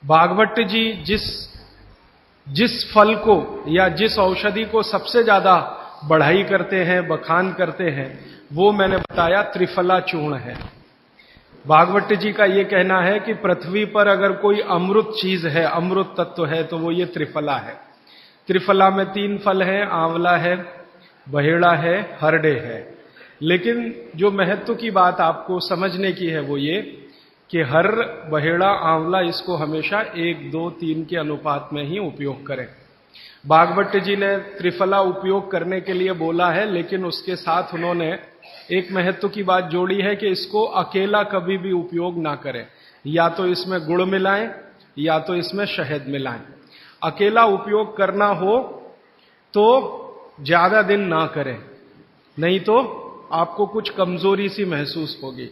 भागवत जी जिस फल को या जिस औषधि को सबसे ज्यादा बढ़ाई करते हैं, बखान करते हैं, वो मैंने बताया त्रिफला चूर्ण है। भागवत जी का ये कहना है कि पृथ्वी पर अगर कोई अमृत चीज है, अमृत तत्व है, तो वो ये त्रिफला है। त्रिफला में 3 फल हैं, आंवला है, बहेड़ा है, हरडे है। लेकिन जो महत्व की बात आपको समझने की है वो ये कि हर, बहेड़ा, आंवला इसको हमेशा 1, 2, 3 के अनुपात में ही उपयोग करें। भागवत जी ने त्रिफला उपयोग करने के लिए बोला है, लेकिन उसके साथ उन्होंने एक महत्व की बात जोड़ी है कि इसको अकेला कभी भी उपयोग ना करें, या तो इसमें गुड़ मिलाएं या तो इसमें शहद मिलाएं। अकेला उपयोग करना हो तो ज्यादा दिन ना करें, नहीं तो आपको कुछ कमजोरी सी महसूस होगी।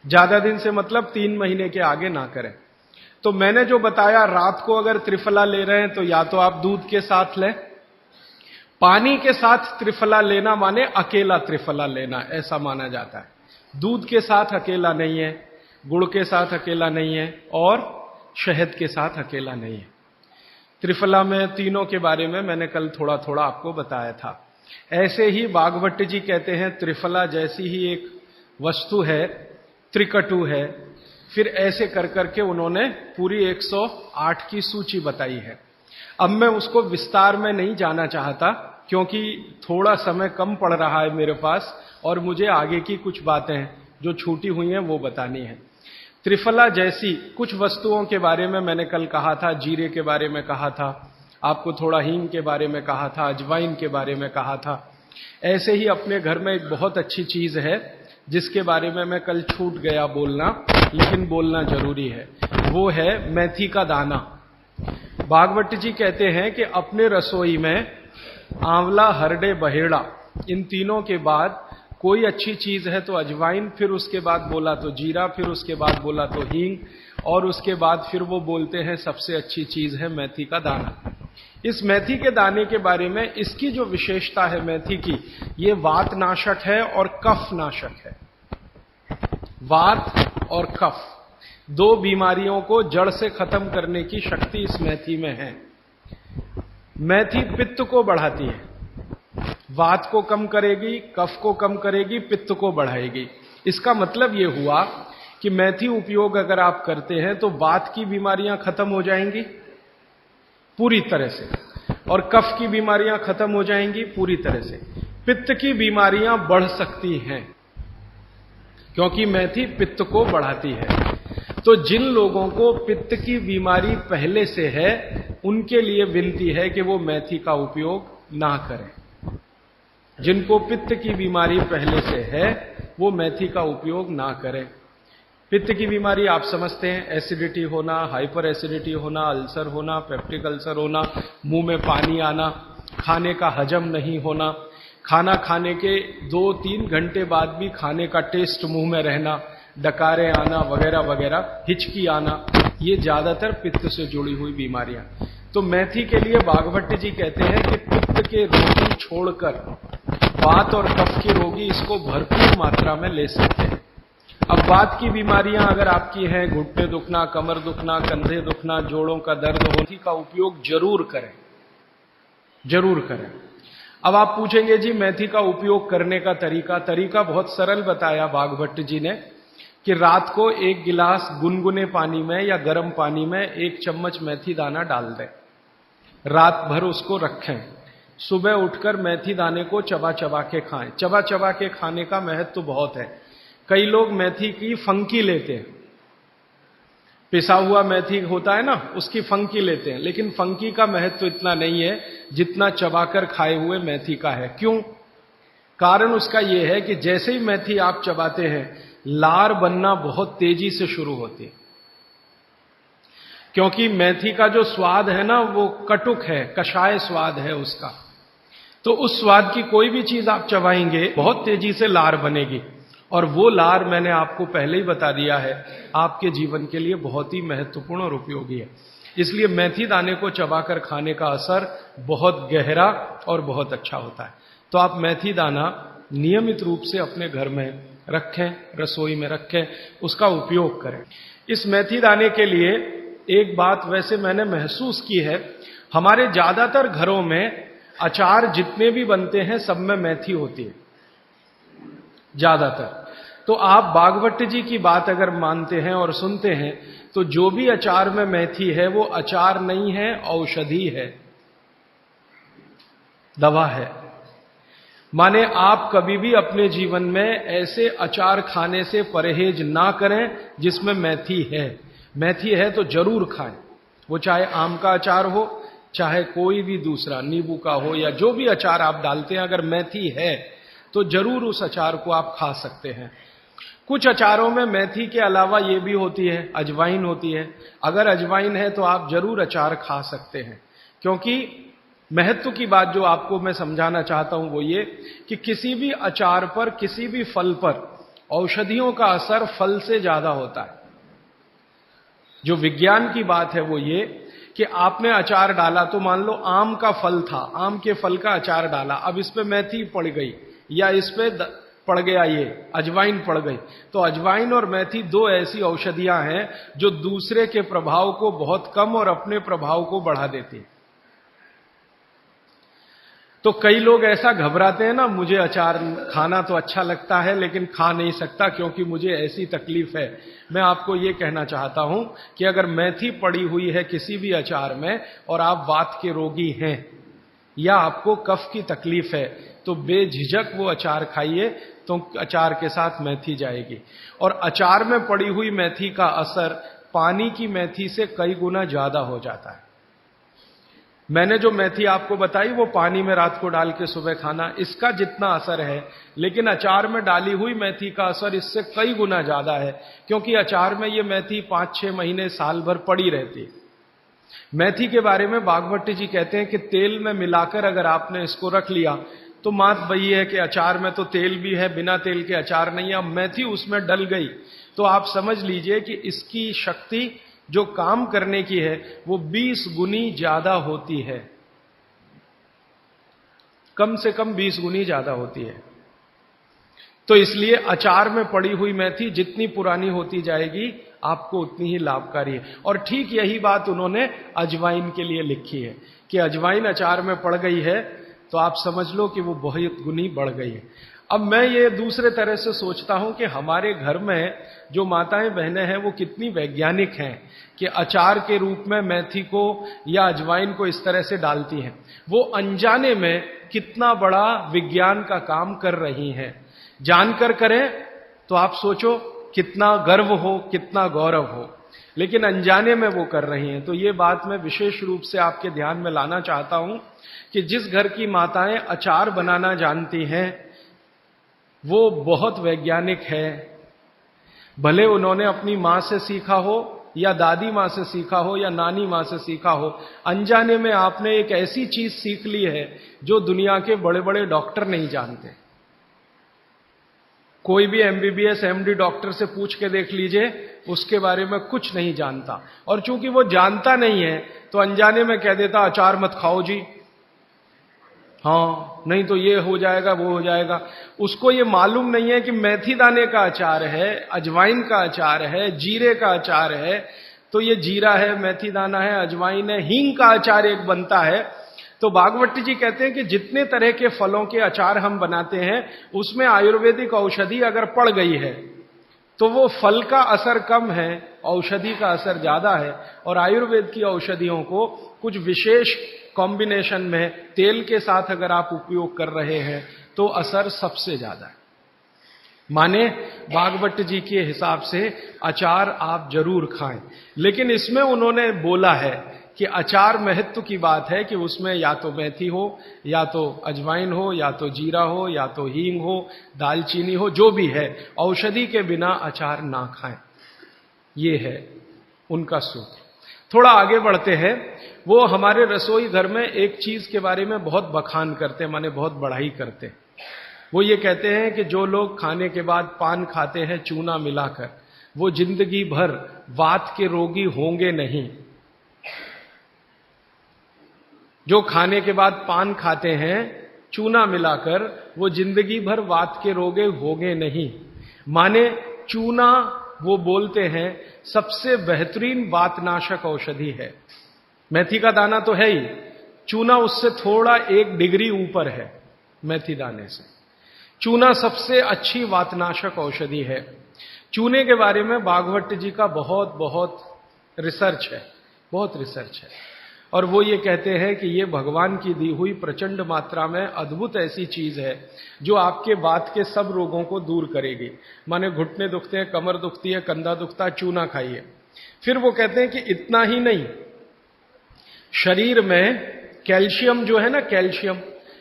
ज्यादा दिन से मतलब 3 महीने के आगे ना करें। तो मैंने जो बताया, रात को अगर त्रिफला ले रहे हैं तो या तो आप दूध के साथ लें, पानी के साथ त्रिफला लेना माने अकेला त्रिफला लेना, ऐसा माना जाता है। दूध के साथ अकेला नहीं है, गुड़ के साथ अकेला नहीं है, और शहद के साथ अकेला नहीं है। त्रिफला में तीनों के बारे में मैंने कल थोड़ा थोड़ा आपको बताया था। ऐसे ही भागवत जी कहते हैं त्रिफला जैसी ही एक वस्तु है, त्रिकटु है। फिर ऐसे कर करके उन्होंने पूरी 108 की सूची बताई है। अब मैं उसको विस्तार में नहीं जाना चाहता, क्योंकि थोड़ा समय कम पड़ रहा है मेरे पास, और मुझे आगे की कुछ बातें जो छूटी हुई हैं वो बतानी है। त्रिफला जैसी कुछ वस्तुओं के बारे में मैंने कल कहा था, जीरे के बारे में कहा था, आपको थोड़ा हींग के बारे में कहा था, अजवाइन के बारे में कहा था। ऐसे ही अपने घर में एक बहुत अच्छी चीज है जिसके बारे में मैं कल छूट गया बोलना, लेकिन बोलना जरूरी है। वो है मेथी का दाना। भागवत जी कहते हैं कि अपने रसोई में आंवला, हरडे, बहेड़ा, इन तीनों के बाद कोई अच्छी चीज है तो अजवाइन, फिर उसके बाद बोला तो जीरा, फिर उसके बाद बोला तो हींग, और उसके बाद फिर वो बोलते हैं सबसे अच्छी चीज है मेथी का दाना। इस मेथी के दाने के बारे में इसकी जो विशेषता है मेथी की, ये वात नाशक है और कफ नाशक है। वात और कफ, 2 बीमारियों को जड़ से खत्म करने की शक्ति इस मेथी में है। मेथी पित्त को बढ़ाती है, वात को कम करेगी, कफ को कम करेगी, पित्त को बढ़ाएगी। इसका मतलब यह हुआ कि मेथी उपयोग अगर आप करते हैं तो वात की बीमारियां खत्म हो जाएंगी पूरी तरह से, और कफ की बीमारियां खत्म हो जाएंगी पूरी तरह से। पित्त की बीमारियां बढ़ सकती हैं क्योंकि मेथी पित्त को बढ़ाती है। तो जिन लोगों को पित्त की बीमारी पहले से है, उनके लिए विनती है कि वो मेथी का उपयोग ना करें। जिनको पित्त की बीमारी पहले से है वो मेथी का उपयोग ना करें। पित्त की बीमारी आप समझते हैं, एसिडिटी होना, हाइपर एसिडिटी होना, अल्सर होना, पेप्टिक अल्सर होना, मुंह में पानी आना, खाने का हजम नहीं होना, खाना खाने के 2-3 घंटे बाद भी खाने का टेस्ट मुंह में रहना, डकारे आना वगैरह वगैरह, हिचकी आना, ये ज्यादातर पित्त से जुड़ी हुई बीमारियां। तो मेथी के लिए भागवत जी कहते हैं कि पित्त के रोगी छोड़कर वात और कफ के रोगी इसको भरपूर मात्रा में ले सकते हैं। अब वात की बीमारियां अगर आपकी हैं, घुटने दुखना, कमर दुखना, कंधे दुखना, जोड़ों का दर्द हो, मेथी का उपयोग जरूर करें, जरूर करें। अब आप पूछेंगे जी मेथी का उपयोग करने का तरीका बहुत सरल बताया भागवत जी ने, कि रात को 1 गिलास गुनगुने पानी में या गर्म पानी में 1 चम्मच मेथी दाना डाल दें, रात भर उसको रखें, सुबह उठकर मेथी दाने को चबा चबा के खाएं। चबा चबा के खाने का महत्व बहुत है। कई लोग मेथी की फंकी लेते हैं, पिसा हुआ मेथी होता है ना, उसकी फंकी लेते हैं, लेकिन फंकी का महत्व इतना नहीं है जितना चबाकर खाए हुए मेथी का है। क्यों? कारण उसका यह है कि जैसे ही मेथी आप चबाते हैं, लार बनना बहुत तेजी से शुरू होती है, क्योंकि मेथी का जो स्वाद है ना वो कटुक है, कषाय स्वाद है उसका। तो उस स्वाद की कोई भी चीज आप चबाएंगे बहुत तेजी से लार बनेगी, और वो लार मैंने आपको पहले ही बता दिया है आपके जीवन के लिए बहुत ही महत्वपूर्ण और उपयोगी है। इसलिए मेथी दाने को चबाकर खाने का असर बहुत गहरा और बहुत अच्छा होता है। तो आप मेथी दाना नियमित रूप से अपने घर में रखें, रसोई में रखें, उसका उपयोग करें। इस मेथी दाने के लिए एक बात वैसे मैंने महसूस की है, हमारे ज्यादातर घरों में अचार जितने भी बनते हैं सब में मेथी होती है, ज्यादातर। तो आप बागवट जी की बात अगर मानते हैं और सुनते हैं तो जो भी अचार में मेथी है वो अचार नहीं है, औषधि है, दवा है। माने आप कभी भी अपने जीवन में ऐसे अचार खाने से परहेज ना करें जिसमें मेथी है। मेथी है तो जरूर खाएं, वो चाहे आम का अचार हो, चाहे कोई भी दूसरा नींबू का हो, या जो भी अचार आप डालते हैं, अगर मेथी है तो जरूर उस अचार को आप खा सकते हैं। कुछ अचारों में मेथी के अलावा ये भी होती है, अजवाइन होती है। अगर अजवाइन है तो आप जरूर अचार खा सकते हैं, क्योंकि महत्व की बात जो आपको मैं समझाना चाहता हूं वो ये कि किसी भी अचार पर, किसी भी फल पर औषधियों का असर फल से ज्यादा होता है। जो विज्ञान की बात है वो ये कि आपने अचार डाला, तो मान लो आम का फल था, आम के फल का अचार डाला, अब इस पे मेथी पड़ गई या इस पे पड़ गया ये अजवाइन पड़ गई, तो अजवाइन और मेथी दो ऐसी औषधियां हैं जो दूसरे के प्रभाव को बहुत कम और अपने प्रभाव को बढ़ा देती हैं। तो कई लोग ऐसा घबराते हैं ना, मुझे अचार खाना तो अच्छा लगता है लेकिन खा नहीं सकता क्योंकि मुझे ऐसी तकलीफ है। मैं आपको ये कहना चाहता हूं कि अगर मेथी पड़ी हुई है किसी भी अचार में और आप वात के रोगी हैं या आपको कफ की तकलीफ है तो बेझिझक वो अचार खाइए, तो अचार के साथ मेथी जाएगी। और अचार में पड़ी हुई मेथी का असर पानी की मेथी से कई गुना ज्यादा हो जाता है। मैंने जो मेथी आपको बताई वो पानी में रात को डाल के सुबह खाना, इसका जितना असर है, लेकिन अचार में डाली हुई मेथी का असर इससे कई गुना ज्यादा है, क्योंकि अचार में ये मेथी 5-6 महीने साल भर पड़ी रहती है। मेथी के बारे में बागवट जी कहते हैं कि तेल में मिलाकर अगर आपने इसको रख लिया तो बात वही है कि अचार में तो तेल भी है, बिना तेल के अचार नहीं है। अब मेथी उसमें डल गई तो आप समझ लीजिए कि इसकी शक्ति जो काम करने की है वो 20 गुनी ज्यादा होती है, कम से कम 20 गुनी ज्यादा होती है। तो इसलिए अचार में पड़ी हुई मेथी जितनी पुरानी होती जाएगी आपको उतनी ही लाभकारी है। और ठीक यही बात उन्होंने अजवाइन के लिए लिखी है कि अजवाइन अचार में पड़ गई है तो आप समझ लो कि वो बहुत गुनी बढ़ गई है। अब मैं ये दूसरे तरह से सोचता हूं कि हमारे घर में जो माताएं बहनें हैं वो कितनी वैज्ञानिक हैं कि अचार के रूप में मेथी को या अजवाइन को इस तरह से डालती हैं। वो अनजाने में कितना बड़ा विज्ञान का काम कर रही हैं। जानकर करें तो आप सोचो कितना गर्व हो, कितना गौरव हो, लेकिन अनजाने में वो कर रही हैं। तो ये बात मैं विशेष रूप से आपके ध्यान में लाना चाहता हूं कि जिस घर की माताएं अचार बनाना जानती हैं वो बहुत वैज्ञानिक है। भले उन्होंने अपनी मां से सीखा हो या दादी मां से सीखा हो या नानी मां से सीखा हो, अनजाने में आपने एक ऐसी चीज सीख ली है जो दुनिया के बड़े बड़े डॉक्टर नहीं जानते। कोई भी MBBS MD डॉक्टर से पूछ के देख लीजिए, उसके बारे में कुछ नहीं जानता। और चूंकि वो जानता नहीं है तो अनजाने में कह देता अचार मत खाओ जी, हाँ नहीं तो ये हो जाएगा वो हो जाएगा। उसको ये मालूम नहीं है कि मेथी दाने का अचार है, अजवाइन का अचार है, जीरे का अचार है, तो ये जीरा है, मेथी दाना है, अजवाइन है, हींग का अचार एक बनता है। तो बागवट जी कहते हैं कि जितने तरह के फलों के अचार हम बनाते हैं उसमें आयुर्वेदिक औषधि अगर पड़ गई है तो वो फल का असर कम है, औषधि का असर ज्यादा है। और आयुर्वेद की औषधियों को कुछ विशेष कॉम्बिनेशन में तेल के साथ अगर आप उपयोग कर रहे हैं तो असर सबसे ज्यादा है। माने बागवट जी के हिसाब से अचार आप जरूर खाएं, लेकिन इसमें उन्होंने बोला है कि अचार महत्व की बात है कि उसमें या तो मेथी हो, या तो अजवाइन हो, या तो जीरा हो, या तो हींग हो, दालचीनी हो, जो भी है, औषधि के बिना अचार ना खाएं। ये है उनका सूत्र। थोड़ा आगे बढ़ते हैं। वो हमारे रसोई घर में एक चीज के बारे में बहुत बखान करते हैं, माने बहुत बढ़ाई करते हैं। वो ये कहते हैं कि जो लोग खाने के बाद पान खाते हैं चूना मिलाकर, वो जिंदगी भर वात के रोगी होंगे नहीं। जो खाने के बाद पान खाते हैं चूना मिलाकर, वो जिंदगी भर वात के रोगे होंगे नहीं। माने चूना वो बोलते हैं सबसे बेहतरीन वातनाशक औषधि है। मेथी का दाना तो है ही, चूना उससे थोड़ा 1 डिग्री ऊपर है। मेथी दाने से चूना सबसे अच्छी वातनाशक औषधि है। चूने के बारे में भागवत जी का बहुत बहुत रिसर्च है, बहुत रिसर्च है। और वो ये कहते हैं कि ये भगवान की दी हुई प्रचंड मात्रा में अद्भुत ऐसी चीज है जो आपके वात के सब रोगों को दूर करेगी। माने घुटने दुखते हैं, कमर दुखती है, कंधा दुखता है, चूना खाइए। फिर वो कहते हैं कि इतना ही नहीं, शरीर में कैल्शियम जो है ना, कैल्शियम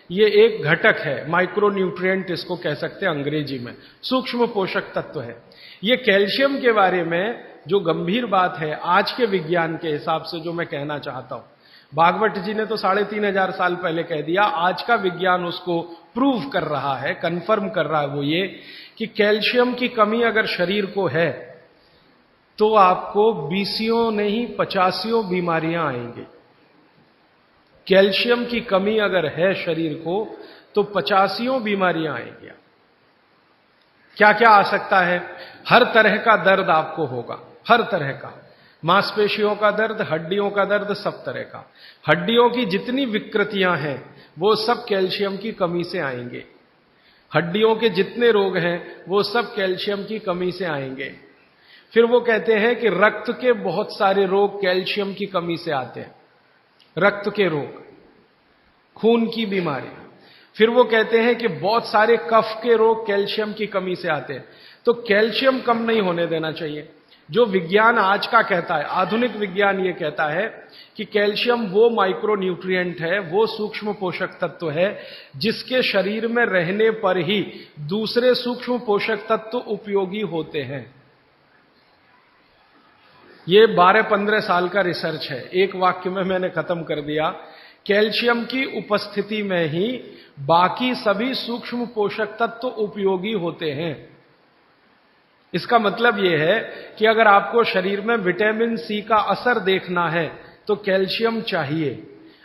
ये एक घटक है, माइक्रो न्यूट्रिएंट इसको कह सकते हैं अंग्रेजी में, सूक्ष्म पोषक तत्व है। ये कैल्शियम के बारे में जो गंभीर बात है आज के विज्ञान के हिसाब से जो मैं कहना चाहता हूं, भागवत जी ने तो 3500 साल पहले कह दिया, आज का विज्ञान उसको प्रूव कर रहा है, कंफर्म कर रहा है। वो ये कि कैल्शियम की कमी अगर शरीर को है तो आपको 20 नहीं 50 बीमारियां आएंगी। कैल्शियम की कमी अगर है शरीर को तो 50 बीमारियां आएंगी। क्या क्या आ सकता है? हर तरह का दर्द आपको होगा, हर तरह का, मांसपेशियों का दर्द, हड्डियों का दर्द, सब तरह का। हड्डियों की जितनी विकृतियां हैं वो सब कैल्शियम की कमी से आएंगे। हड्डियों के जितने रोग हैं वो सब कैल्शियम की कमी से आएंगे। फिर वो कहते हैं कि रक्त के बहुत सारे रोग कैल्शियम की कमी से आते हैं, रक्त के रोग, खून की बीमारी। फिर वो कहते हैं कि बहुत सारे कफ के रोग कैल्शियम की कमी से आते हैं। तो कैल्शियम कम नहीं होने देना चाहिए। जो विज्ञान आज का कहता है, आधुनिक विज्ञान ये कहता है कि कैल्शियम वो माइक्रो न्यूट्रिएंट है, वो सूक्ष्म पोषक तत्व है जिसके शरीर में रहने पर ही दूसरे सूक्ष्म पोषक तत्व उपयोगी होते हैं। ये 12-15 साल का रिसर्च है, एक वाक्य में मैंने खत्म कर दिया। कैल्शियम की उपस्थिति में ही बाकी सभी सूक्ष्म पोषक तत्व उपयोगी होते हैं। इसका मतलब यह है कि अगर आपको शरीर में विटामिन सी का असर देखना है तो कैल्शियम चाहिए,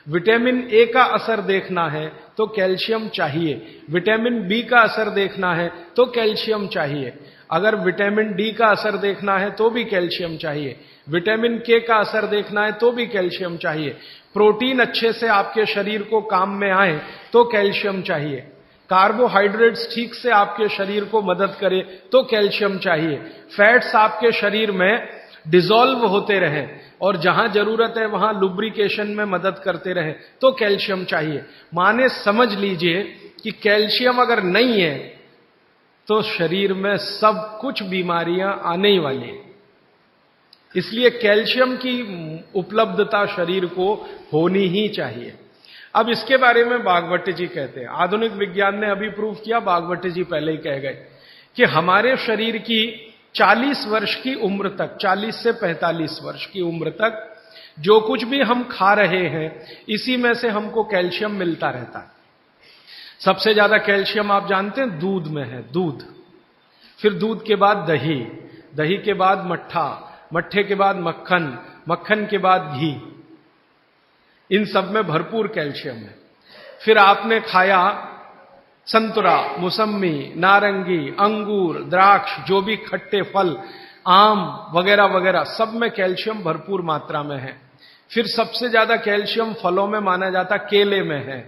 विटामिन ए का असर देखना है तो कैल्शियम चाहिए, विटामिन बी का असर देखना है तो कैल्शियम चाहिए, अगर विटामिन डी का असर देखना है तो भी कैल्शियम चाहिए, विटामिन के का असर देखना है तो भी कैल्शियम चाहिए, प्रोटीन अच्छे से आपके शरीर को काम में आए तो कैल्शियम चाहिए, कार्बोहाइड्रेट्स ठीक से आपके शरीर को मदद करे तो कैल्शियम चाहिए, फैट्स आपके शरीर में डिसॉल्व होते रहें और जहां जरूरत है वहां लुब्रिकेशन में मदद करते रहें तो कैल्शियम चाहिए। माने समझ लीजिए कि कैल्शियम अगर नहीं है तो शरीर में सब कुछ बीमारियां आने ही वाली हैं। इसलिए कैल्शियम की उपलब्धता शरीर को होनी ही चाहिए। अब इसके बारे में भागवत जी कहते हैं, आधुनिक विज्ञान ने अभी प्रूव किया, भागवत जी पहले ही कह गए कि हमारे शरीर की 40 वर्ष की उम्र तक, 40 से 45 वर्ष की उम्र तक जो कुछ भी हम खा रहे हैं इसी में से हमको कैल्शियम मिलता रहता है। सबसे ज्यादा कैल्शियम आप जानते हैं दूध में है, दूध, फिर दूध के बाद दही, दही के बाद मट्ठा, मट्ठे के बाद मक्खन, मक्खन के बाद घी, इन सब में भरपूर कैल्शियम है। फिर आपने खाया संतरा, मौसम्मी, नारंगी, अंगूर, द्राक्ष, जो भी खट्टे फल, आम वगैरह वगैरह, सब में कैल्शियम भरपूर मात्रा में है। फिर सबसे ज्यादा कैल्शियम फलों में माना जाता केले में है।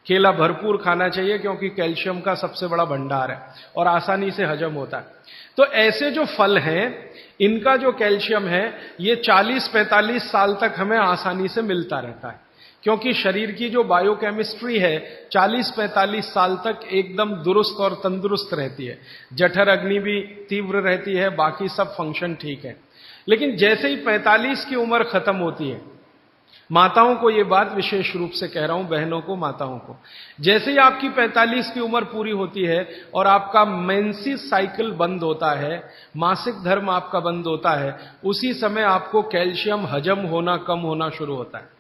केला भरपूर खाना चाहिए क्योंकि कैल्शियम का सबसे बड़ा भंडार है और आसानी से हजम होता है। तो ऐसे जो फल हैं इनका जो कैल्शियम है ये 40-45 साल तक हमें आसानी से मिलता रहता है, क्योंकि शरीर की जो बायोकेमिस्ट्री है 40-45 साल तक एकदम दुरुस्त और तंदुरुस्त रहती है। जठर अग्नि भी तीव्र रहती है, बाकी सब फंक्शन ठीक है। लेकिन जैसे ही 45 की उम्र खत्म होती है, माताओं को ये बात विशेष रूप से कह रहा हूं, बहनों को, माताओं को, जैसे ही आपकी 45 की उम्र पूरी होती है और आपका मेंसेस साइकिल बंद होता है, मासिक धर्म आपका बंद होता है, उसी समय आपको कैल्शियम हजम होना कम होना शुरू होता है।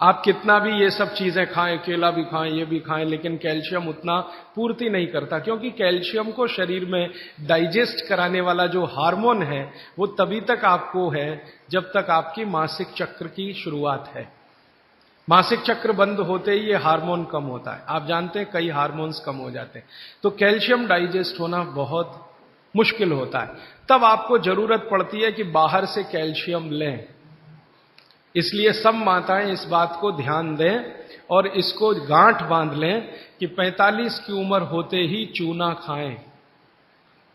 आप कितना भी ये सब चीजें खाएं, केला भी खाएं, ये भी खाएं, लेकिन कैल्शियम उतना पूर्ति नहीं करता, क्योंकि कैल्शियम को शरीर में डाइजेस्ट कराने वाला जो हार्मोन है वो तभी तक आपको है जब तक आपकी मासिक चक्र की शुरुआत है। मासिक चक्र बंद होते ही ये हार्मोन कम होता है। आप जानते हैं कई हार्मोन्स कम हो जाते हैं। तो कैल्शियम डाइजेस्ट होना बहुत मुश्किल होता है, तब आपको जरूरत पड़ती है कि बाहर से कैल्शियम लें। इसलिए सब माताएं इस बात को ध्यान दें और इसको गांठ बांध लें कि 45 की उम्र होते ही चूना खाएं,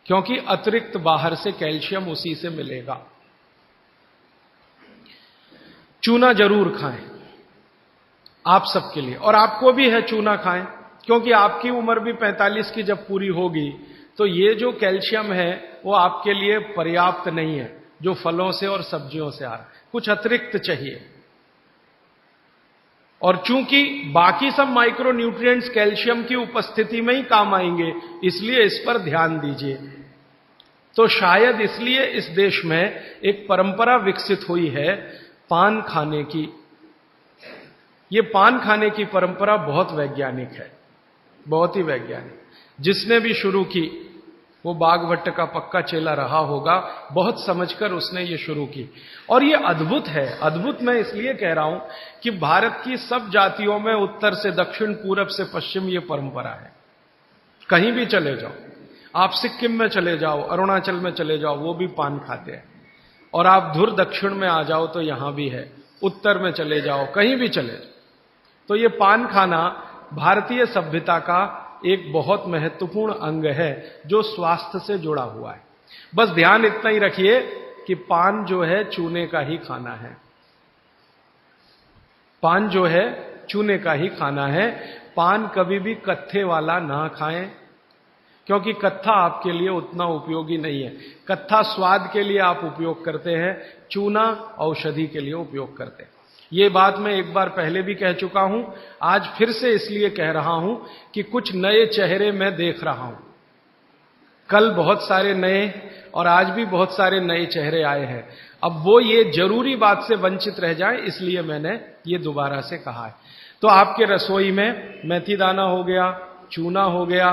क्योंकि अतिरिक्त बाहर से कैल्शियम उसी से मिलेगा। चूना जरूर खाएं आप सबके लिए, और आपको भी है चूना खाएं, क्योंकि आपकी उम्र भी 45 की जब पूरी होगी तो ये जो कैल्शियम है वो आपके लिए पर्याप्त नहीं है जो फलों से और सब्जियों से आ रहा है, कुछ अतिरिक्त चाहिए। और चूंकि बाकी सब माइक्रो न्यूट्रिएंट्स कैल्शियम की उपस्थिति में ही काम आएंगे, इसलिए इस पर ध्यान दीजिए। तो शायद इसलिए इस देश में एक परंपरा विकसित हुई है पान खाने की। ये पान खाने की परंपरा बहुत वैज्ञानिक है, बहुत ही वैज्ञानिक। जिसने भी शुरू की वो बाघभट्ट का पक्का चेला रहा होगा, बहुत समझकर उसने ये शुरू की। और ये अद्भुत है। अद्भुत मैं इसलिए कह रहा हूं कि भारत की सब जातियों में उत्तर से दक्षिण, पूरब से पश्चिम ये परंपरा है। कहीं भी चले जाओ, आप सिक्किम में चले जाओ, अरुणाचल में चले जाओ, वो भी पान खाते हैं। और आप धुर दक्षिण में आ जाओ तो यहां भी है, उत्तर में चले जाओ, कहीं भी चले जाओ। तो ये पान खाना भारतीय सभ्यता का एक बहुत महत्वपूर्ण अंग है जो स्वास्थ्य से जुड़ा हुआ है। बस ध्यान इतना ही रखिए कि पान जो है चूने का ही खाना है। पान जो है चूने का ही खाना है। पान कभी भी कत्थे वाला ना खाएं, क्योंकि कत्था आपके लिए उतना उपयोगी नहीं है। कत्था स्वाद के लिए आप उपयोग करते हैं, चूना औषधि के लिए उपयोग करते हैं। ये बात मैं एक बार पहले भी कह चुका हूं, आज फिर से इसलिए कह रहा हूं कि कुछ नए चेहरे मैं देख रहा हूं। कल बहुत सारे नए और आज भी बहुत सारे नए चेहरे आए हैं। अब वो ये जरूरी बात से वंचित रह जाए, इसलिए मैंने ये दोबारा से कहा है। तो आपके रसोई में मेथी दाना हो गया, चूना हो गया,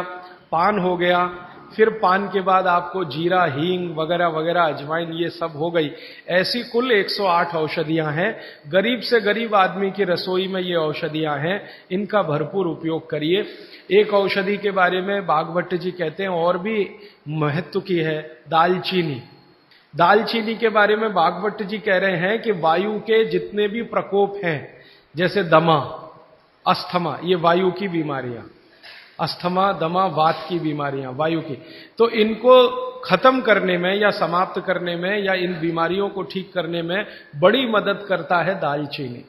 पान हो गया, फिर पान के बाद आपको जीरा, हींग वगैरह वगैरह, अजवाइन, ये सब हो गई। ऐसी कुल 108 औषधियां हैं। गरीब से गरीब आदमी की रसोई में ये औषधियां हैं, इनका भरपूर उपयोग करिए। एक औषधि के बारे में बाघभट्ट जी कहते हैं और भी महत्व की है, दालचीनी। दालचीनी के बारे में बाघभट्ट जी कह रहे हैं कि वायु के जितने भी प्रकोप हैं, जैसे दमा, अस्थमा, ये वायु की बीमारियां, अस्थमा, दमा, वात की बीमारियां वायु की, तो इनको खत्म करने में या समाप्त करने में या इन बीमारियों को ठीक करने में बड़ी मदद करता है दालचीनी।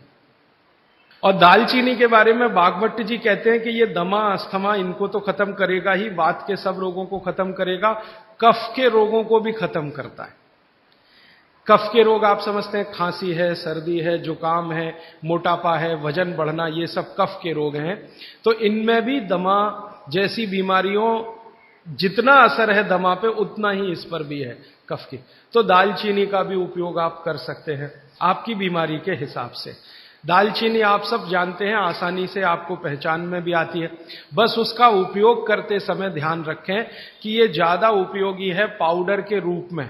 और दालचीनी के बारे में बाघभट्ट जी कहते हैं कि ये दमा, अस्थमा, इनको तो खत्म करेगा ही, वात के सब रोगों को खत्म करेगा, कफ के रोगों को भी खत्म करता है। कफ के रोग आप समझते हैं, खांसी है, सर्दी है, जुकाम है, मोटापा है, वजन बढ़ना, ये सब कफ के रोग हैं। तो इनमें भी दमा जैसी बीमारियों जितना असर है दमा पे, उतना ही इस पर भी है कफ की। तो दालचीनी का भी उपयोग आप कर सकते हैं आपकी बीमारी के हिसाब से। दालचीनी आप सब जानते हैं, आसानी से आपको पहचान में भी आती है। बस उसका उपयोग करते समय ध्यान रखें कि ये ज्यादा उपयोगी है पाउडर के रूप में।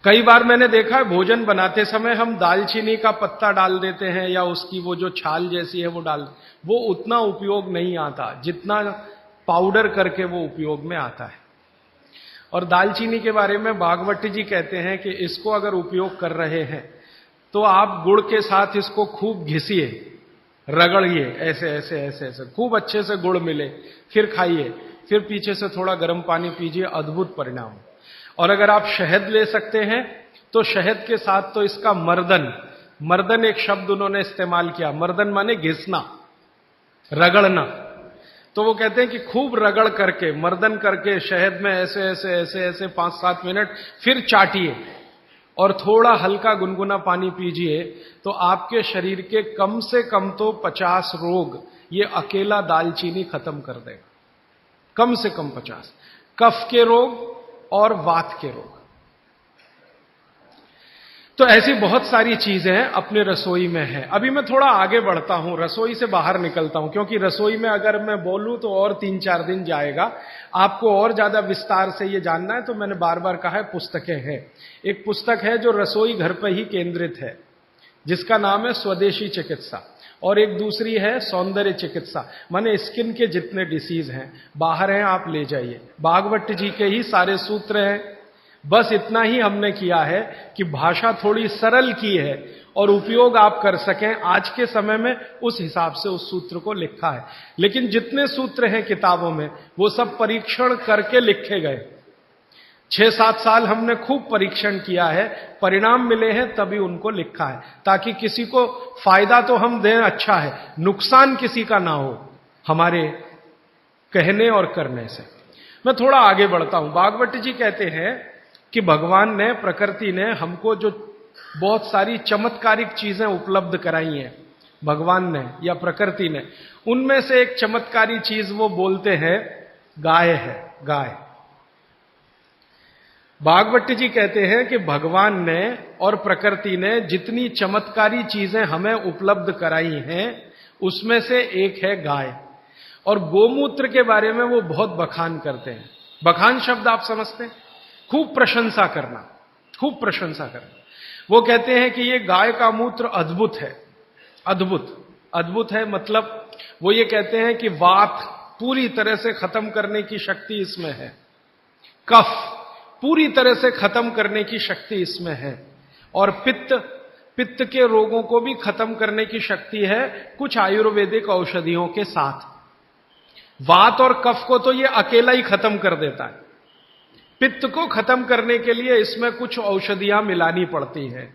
कई बार मैंने देखा है भोजन बनाते समय हम दालचीनी का पत्ता डाल देते हैं या उसकी वो जो छाल जैसी है वो डाल, वो उतना उपयोग नहीं आता जितना पाउडर करके वो उपयोग में आता है। और दालचीनी के बारे में बाघभट्ट जी कहते हैं कि इसको अगर उपयोग कर रहे हैं तो आप गुड़ के साथ इसको खूब घिसिए, रगड़िए, ऐसे ऐसे ऐसे ऐसे खूब अच्छे से गुड़ मिले, फिर खाइए, फिर पीछे से थोड़ा गर्म पानी पीजिए, अद्भुत परिणाम। और अगर आप शहद ले सकते हैं तो शहद के साथ तो इसका मर्दन, मर्दन एक शब्द उन्होंने इस्तेमाल किया, मर्दन माने घिसना, रगड़ना। तो वो कहते हैं कि खूब रगड़ करके, मर्दन करके शहद में ऐसे ऐसे ऐसे ऐसे 5-7 मिनट, फिर चाटिए और थोड़ा हल्का गुनगुना पानी पीजिए, तो आपके शरीर के कम से कम तो 50 रोग ये अकेला दालचीनी खत्म कर देगा, कम से कम 50 कफ के रोग और वात के रोग। तो ऐसी बहुत सारी चीजें अपने रसोई में हैं। अभी मैं थोड़ा आगे बढ़ता हूं, रसोई से बाहर निकलता हूं, क्योंकि रसोई में अगर मैं बोलूं तो और 3-4 दिन जाएगा। आपको और ज्यादा विस्तार से ये जानना है तो मैंने बार बार कहा है पुस्तकें हैं। एक पुस्तक है जो रसोई घर पर ही केंद्रित है, जिसका नाम है स्वदेशी चिकित्सा, और एक दूसरी है सौंदर्य चिकित्सा, माने स्किन के जितने डिसीज हैं बाहर हैं आप ले जाइए। भागवत जी के ही सारे सूत्र हैं। बस इतना ही हमने किया है कि भाषा थोड़ी सरल की है और उपयोग आप कर सकें आज के समय में, उस हिसाब से उस सूत्र को लिखा है। लेकिन जितने सूत्र हैं किताबों में वो सब परीक्षण करके लिखे गए। 6-7 साल हमने खूब परीक्षण किया है, परिणाम मिले हैं तभी उनको लिखा है, ताकि किसी को फायदा तो हम दें अच्छा है, नुकसान किसी का ना हो हमारे कहने और करने से। मैं थोड़ा आगे बढ़ता हूं। भागवत जी कहते हैं कि भगवान ने, प्रकृति ने हमको जो बहुत सारी चमत्कारिक चीजें उपलब्ध कराई हैं, भगवान ने या प्रकृति ने, उनमें से एक चमत्कारी चीज वो बोलते हैं गाय है। गाय, भागवत जी कहते हैं कि भगवान ने और प्रकृति ने जितनी चमत्कारी चीजें हमें उपलब्ध कराई हैं उसमें से एक है गाय। और गोमूत्र के बारे में वो बहुत बखान करते हैं। बखान शब्द आप समझते हैं, खूब प्रशंसा करना, खूब प्रशंसा करना। वो कहते हैं कि ये गाय का मूत्र अद्भुत है। अद्भुत, अद्भुत है मतलब वो ये कहते हैं कि वात पूरी तरह से खत्म करने की शक्ति इसमें है, कफ पूरी तरह से खत्म करने की शक्ति इसमें है, और पित्त के रोगों को भी खत्म करने की शक्ति है कुछ आयुर्वेदिक औषधियों के साथ। वात और कफ को तो ये अकेला ही खत्म कर देता है, पित्त को खत्म करने के लिए इसमें कुछ औषधियां मिलानी पड़ती हैं।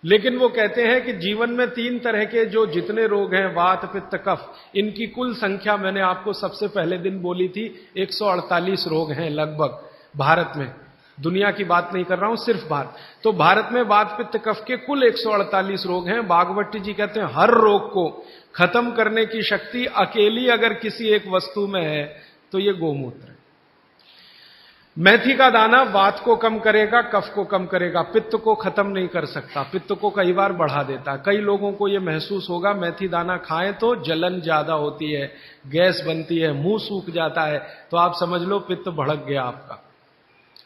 लेकिन वो कहते हैं कि जीवन में 3 तरह के जो जितने रोग हैं, वात, पित्त, कफ, इनकी कुल संख्या मैंने आपको सबसे पहले दिन बोली थी 148 रोग हैं लगभग भारत में। दुनिया की बात नहीं कर रहा हूं, सिर्फ भारत। तो भारत में वात, पित्त, कफ के कुल 148 रोग हैं। भागवत जी कहते हैं हर रोग को खत्म करने की शक्ति अकेली अगर किसी एक वस्तु में है तो ये गोमूत्र है। मेथी का दाना वात को कम करेगा, कफ को कम करेगा, पित्त को खत्म नहीं कर सकता, पित्त को कई बार बढ़ा देता है। कई लोगों को यह महसूस होगा मेथी दाना खाएं तो जलन ज्यादा होती है, गैस बनती है, मुंह सूख जाता है, तो आप समझ लो पित्त भड़क गया आपका।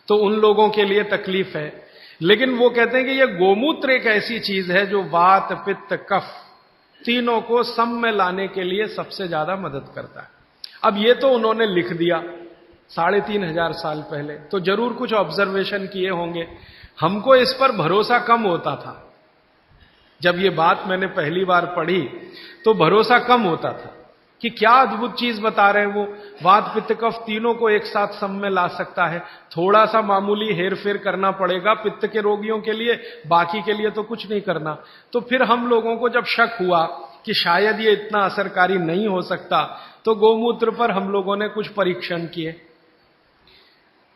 तो उन लोगों के लिए तकलीफ है। लेकिन वो कहते हैं कि यह गोमूत्र एक ऐसी चीज है जो वात, पित्त, कफ तीनों को सम में लाने के लिए सबसे ज्यादा मदद करता है। अब ये तो उन्होंने लिख दिया 3500 साल पहले, तो जरूर कुछ ऑब्जर्वेशन किए होंगे। हमको इस पर भरोसा कम होता था। जब ये बात मैंने पहली बार पढ़ी तो भरोसा कम होता था कि क्या अद्भुत चीज बता रहे हैं वो, वात, पित्त, कफ तीनों को एक साथ सम में ला सकता है। थोड़ा सा मामूली हेर फेर करना पड़ेगा पित्त के रोगियों के लिए, बाकी के लिए तो कुछ नहीं करना। तो फिर हम लोगों को जब शक हुआ कि शायद ये इतना असरकारी नहीं हो सकता, तो गोमूत्र पर हम लोगों ने कुछ परीक्षण किए।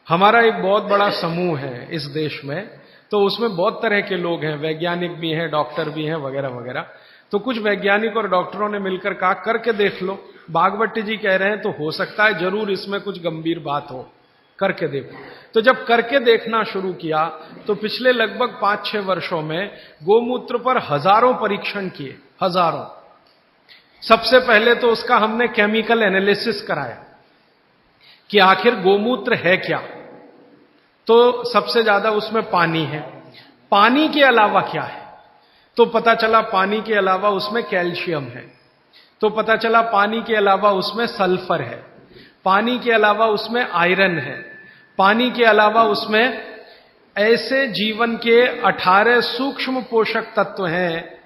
हमारा एक बहुत बड़ा समूह है इस देश में, तो उसमें बहुत तरह के लोग हैं, वैज्ञानिक भी हैं, डॉक्टर भी हैं, वगैरह वगैरह। तो कुछ वैज्ञानिक और डॉक्टरों ने मिलकर कहा करके देख लो। भागवत जी कह रहे हैं तो हो सकता है जरूर इसमें कुछ गंभीर बात हो, करके देखो। तो जब करके देखना शुरू किया तो पिछले लगभग 5-6 वर्षों में गोमूत्र पर हजारों परीक्षण किए, हजारों। सबसे पहले तो उसका हमने केमिकल एनालिसिस कराया कि आखिर गोमूत्र है क्या। तो सबसे ज्यादा उसमें पानी है। पानी के अलावा क्या है, तो पता चला पानी के अलावा उसमें कैल्शियम है, तो पता चला पानी के अलावा उसमें सल्फर है, पानी के अलावा उसमें आयरन है, पानी के अलावा उसमें ऐसे जीवन के 18 सूक्ष्म पोषक तत्व हैं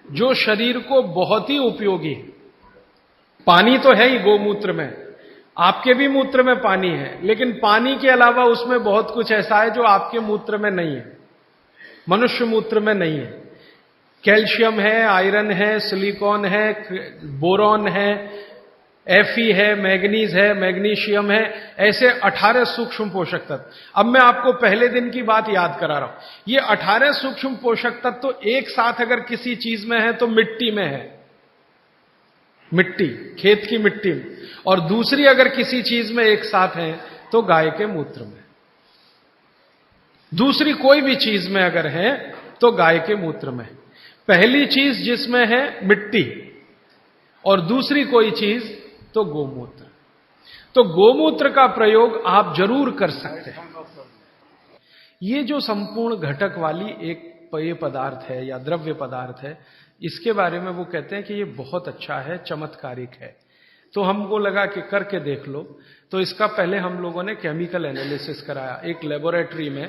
जो शरीर को बहुत ही उपयोगी है। पानी तो है ही गोमूत्र में, आपके भी मूत्र में पानी है, लेकिन पानी के अलावा उसमें बहुत कुछ ऐसा है जो आपके मूत्र में नहीं है, मनुष्य मूत्र में नहीं है। कैल्शियम है, आयरन है, सिलिकॉन है, बोरॉन है, Fe है, मैग्नीज है, मैग्नीशियम है, ऐसे 18 सूक्ष्म पोषक तत्व। अब मैं आपको पहले दिन की बात याद करा रहा हूं। ये 18 सूक्ष्म पोषक तत्व तो एक साथ अगर किसी चीज में है तो मिट्टी में है, मिट्टी, खेत की मिट्टी में, और दूसरी अगर किसी चीज में एक साथ है तो गाय के मूत्र में। दूसरी कोई भी चीज में अगर है तो गाय के मूत्र में। पहली चीज जिसमें है मिट्टी और दूसरी कोई चीज तो गोमूत्र। तो गोमूत्र का प्रयोग आप जरूर कर सकते हैं। ये जो संपूर्ण घटक वाली एक पेय पदार्थ है या द्रव्य पदार्थ है, इसके बारे में वो कहते हैं कि ये बहुत अच्छा है, चमत्कारिक है। तो हमको लगा कि करके देख लो। तो इसका पहले हम लोगों ने केमिकल एनालिसिस कराया। एक लेबोरेटरी में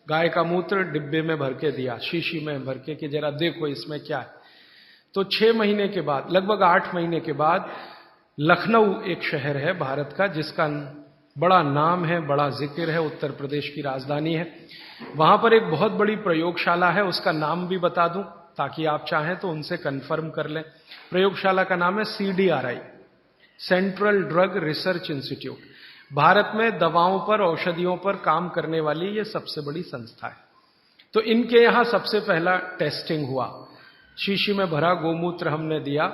गाय का मूत्र डिब्बे में भर के दिया, शीशी में भर के, कि जरा देखो इसमें क्या है। तो 6 महीने के बाद, लगभग 8 महीने के बाद, लखनऊ एक शहर है भारत का जिसका बड़ा नाम है, बड़ा जिक्र है, उत्तर प्रदेश की राजधानी है। वहां पर एक बहुत बड़ी प्रयोगशाला है, उसका नाम भी बता दूं ताकि आप चाहें तो उनसे कंफर्म कर लें। प्रयोगशाला का नाम है CDRI, central drug research institute. Bharat में दवाओं पर, औषधियों पर काम करने वाली ये सबसे बड़ी संस्था है। तो इनके यहां सबसे पहला टेस्टिंग हुआ। शीशी में भरा गोमूत्र हमने दिया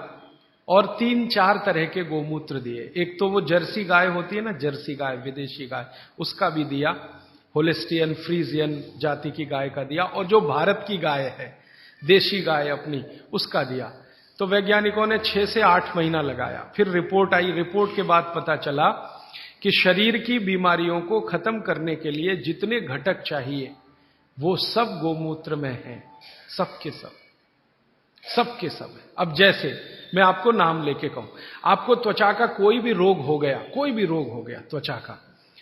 और 3-4 तरह के गोमूत्र दिए। एक तो वो जर्सी गाय होती है ना, जर्सी गाय, विदेशी गाय, उसका भी दिया, होलिस्टियन फ्रीजियन जाति की गाय का दिया, और जो भारत की गाय है, देशी गाय अपनी, उसका दिया। तो वैज्ञानिकों ने 6 से 8 महीना लगाया। फिर रिपोर्ट आई। रिपोर्ट के बाद पता चला कि शरीर की बीमारियों को खत्म करने के लिए जितने घटक चाहिए वो सब गोमूत्र में हैं, सबके सब, सबके सब है। अब जैसे मैं आपको नाम लेके कहूं, आपको त्वचा का कोई भी रोग हो गया, कोई भी रोग हो गया त्वचा का,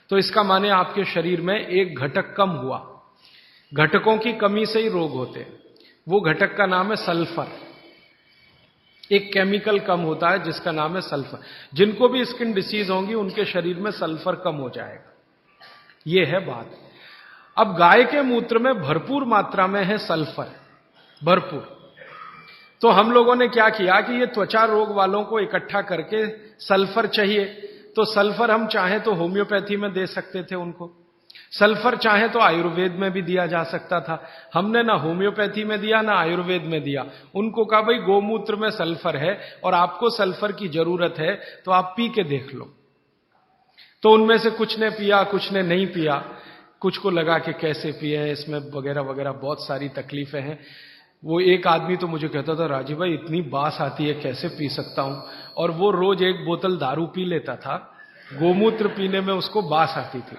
तो इसका माने आपके शरीर में एक घटक कम हुआ। घटकों की कमी से ही रोग होते हैं। वो घटक का नाम है सल्फर। एक केमिकल कम होता है जिसका नाम है सल्फर। जिनको भी स्किन डिसीज होंगी उनके शरीर में सल्फर कम हो जाएगा। ये है बात। अब गाय के मूत्र में भरपूर मात्रा में है सल्फर, भरपूर। तो हम लोगों ने क्या किया कि ये त्वचा रोग वालों को इकट्ठा करके, सल्फर चाहिए तो सल्फर हम चाहें तो होम्योपैथी में दे सकते थे उनको, सल्फर चाहे तो आयुर्वेद में भी दिया जा सकता था। हमने ना होम्योपैथी में दिया ना आयुर्वेद में दिया। उनको कहा भाई गोमूत्र में सल्फर है और आपको सल्फर की जरूरत है तो आप पी के देख लो। तो उनमें से कुछ ने पिया, कुछ ने नहीं पिया, कुछ को लगा कि कैसे पिए, इसमें वगैरह वगैरह बहुत सारी तकलीफें हैं। वो एक आदमी तो मुझे कहता था, राजीव भाई इतनी बास आती है, कैसे पी सकता हूं। और वो रोज 1 बोतल दारू पी लेता था, गोमूत्र पीने में उसको बास आती थी।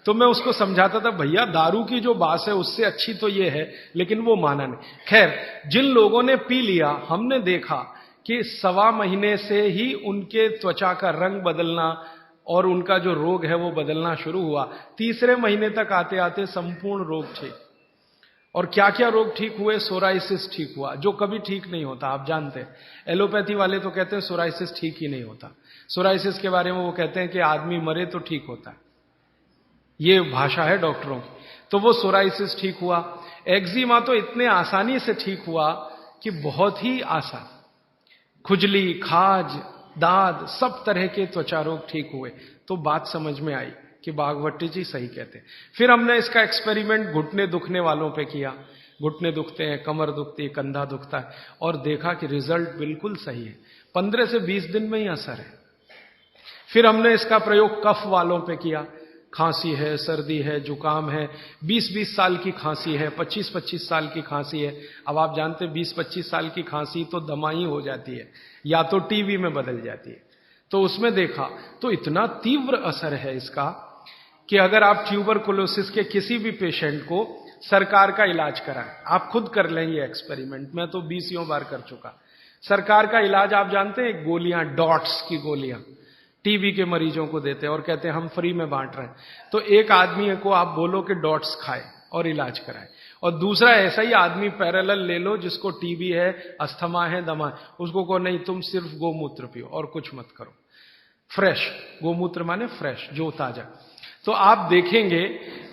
तो मैं उसको समझाता था, भैया दारू की जो बास है उससे अच्छी तो ये है, लेकिन वो माना नहीं। खैर, जिन लोगों ने पी लिया, हमने देखा कि 1.25 महीने से ही उनके त्वचा का रंग बदलना और उनका जो रोग है वो बदलना शुरू हुआ। 3रे महीने तक आते आते संपूर्ण रोग ठीक। और क्या क्या रोग ठीक हुए? सोराइसिस ठीक हुआ, जो कभी ठीक नहीं होता, आप जानते हैं। एलोपैथी वाले तो कहते हैं सोराइसिस ठीक ही नहीं होता। सोराइसिस के बारे में वो कहते हैं कि आदमी मरे तो ठीक होता है, ये भाषा है डॉक्टरों की। तो वो सोराइसिस ठीक हुआ। एक्जिमा तो इतने आसानी से ठीक हुआ कि बहुत ही आसान। खुजली, खाज, दाद, सब तरह के त्वचा रोग ठीक हुए। तो बात समझ में आई कि बागवती जी सही कहते हैं। फिर हमने इसका एक्सपेरिमेंट घुटने दुखने वालों पे किया। घुटने दुखते हैं, कमर दुखती है, कंधा दुखता है, और देखा कि रिजल्ट बिल्कुल सही है। 15 से 20 दिन में ही असर है। फिर हमने इसका प्रयोग कफ वालों पे किया। खांसी है, सर्दी है, जुकाम है, 20-20 साल की खांसी है, 25-25 साल की खांसी है। अब आप जानते हैं 20-25 साल की खांसी तो दमाही हो जाती है या तो टीबी में बदल जाती है। तो उसमें देखा तो इतना तीव्र असर है इसका कि अगर आप ट्यूबरकुलोसिस के किसी भी पेशेंट को सरकार का इलाज कराएं, आप खुद कर लें ये एक्सपेरिमेंट, मैं तो 20 बार कर चुका। सरकार का इलाज आप जानते हैं, गोलियां, डॉट्स की गोलियां टीबी के मरीजों को देते हैं और कहते हैं हम फ्री में बांट रहे हैं। तो एक आदमी को आप बोलो कि डॉट्स खाए और इलाज कराए, और दूसरा ऐसा ही आदमी पैरेलल ले लो जिसको टीबी है, अस्थमा है, दमा है, उसको को नहीं तुम सिर्फ गोमूत्र पियो और कुछ मत करो। फ्रेश गोमूत्र माने फ्रेश, जो ताजा। तो आप देखेंगे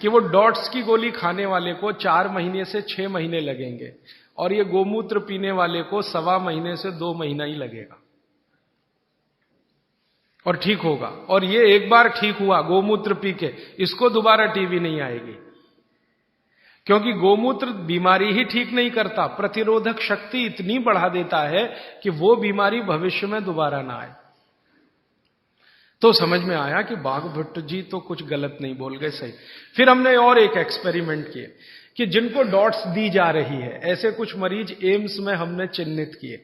कि वो डॉट्स की गोली खाने वाले को 4 महीने से 6 महीने लगेंगे और ये गोमूत्र पीने वाले को 1.25 महीने से 2 महीना ही लगेगा और ठीक होगा। और ये एक बार ठीक हुआ गोमूत्र पी के, इसको दोबारा टीबी नहीं आएगी, क्योंकि गोमूत्र बीमारी ही ठीक नहीं करता, प्रतिरोधक शक्ति इतनी बढ़ा देता है कि वो बीमारी भविष्य में दोबारा ना आए। तो समझ में आया कि बागभट्ट जी तो कुछ गलत नहीं बोल गए, सही। फिर हमने और एक एक्सपेरिमेंट किए कि जिनको डॉट्स दी जा रही है, ऐसे कुछ मरीज एम्स में हमने चिन्हित किए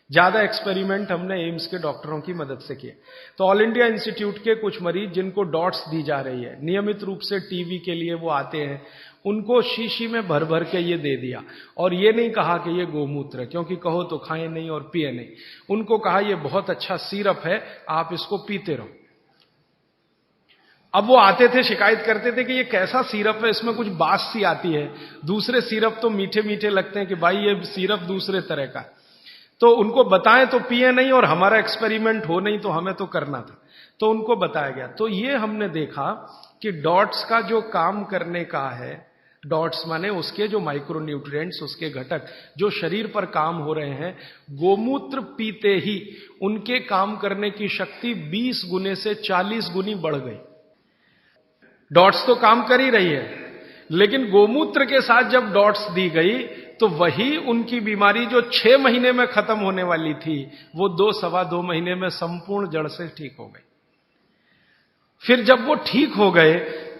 ज्यादा एक्सपेरिमेंट हमने एम्स के डॉक्टरों की मदद से किए। तो ऑल इंडिया इंस्टीट्यूट के कुछ मरीज जिनको डॉट्स दी जा रही है, नियमित रूप से टीवी के लिए वो आते हैं, उनको शीशी में भर भर के ये दे दिया। और ये नहीं कहा कि ये गोमूत्र है, क्योंकि कहो तो खाएं नहीं और पिए नहीं। उनको कहा ये बहुत अच्छा सिरप है, आप इसको पीते रहो। अब वो आते थे, शिकायत करते थे कि ये कैसा सिरप है, इसमें कुछ बास सी आती है, दूसरे सिरप तो मीठे मीठे लगते हैं, कि भाई ये सिरप दूसरे तरह का। तो उनको बताएं तो पिए नहीं, और हमारा एक्सपेरिमेंट हो नहीं, तो हमें तो करना था। तो उनको बताया गया। तो ये हमने देखा कि डॉट्स का जो काम करने का है, डॉट्स माने उसके जो माइक्रोन्यूट्रिएंट्स, उसके घटक जो शरीर पर काम हो रहे हैं, गोमूत्र पीते ही उनके काम करने की शक्ति 20 गुने से 40 गुनी बढ़ गई। डॉट्स तो काम कर ही रही है, लेकिन गोमूत्र के साथ जब डॉट्स दी गई तो वही उनकी बीमारी जो 6 महीने में खत्म होने वाली थी, वो 2-2.25 महीने में संपूर्ण जड़ से ठीक हो गई। फिर जब वो ठीक हो गए,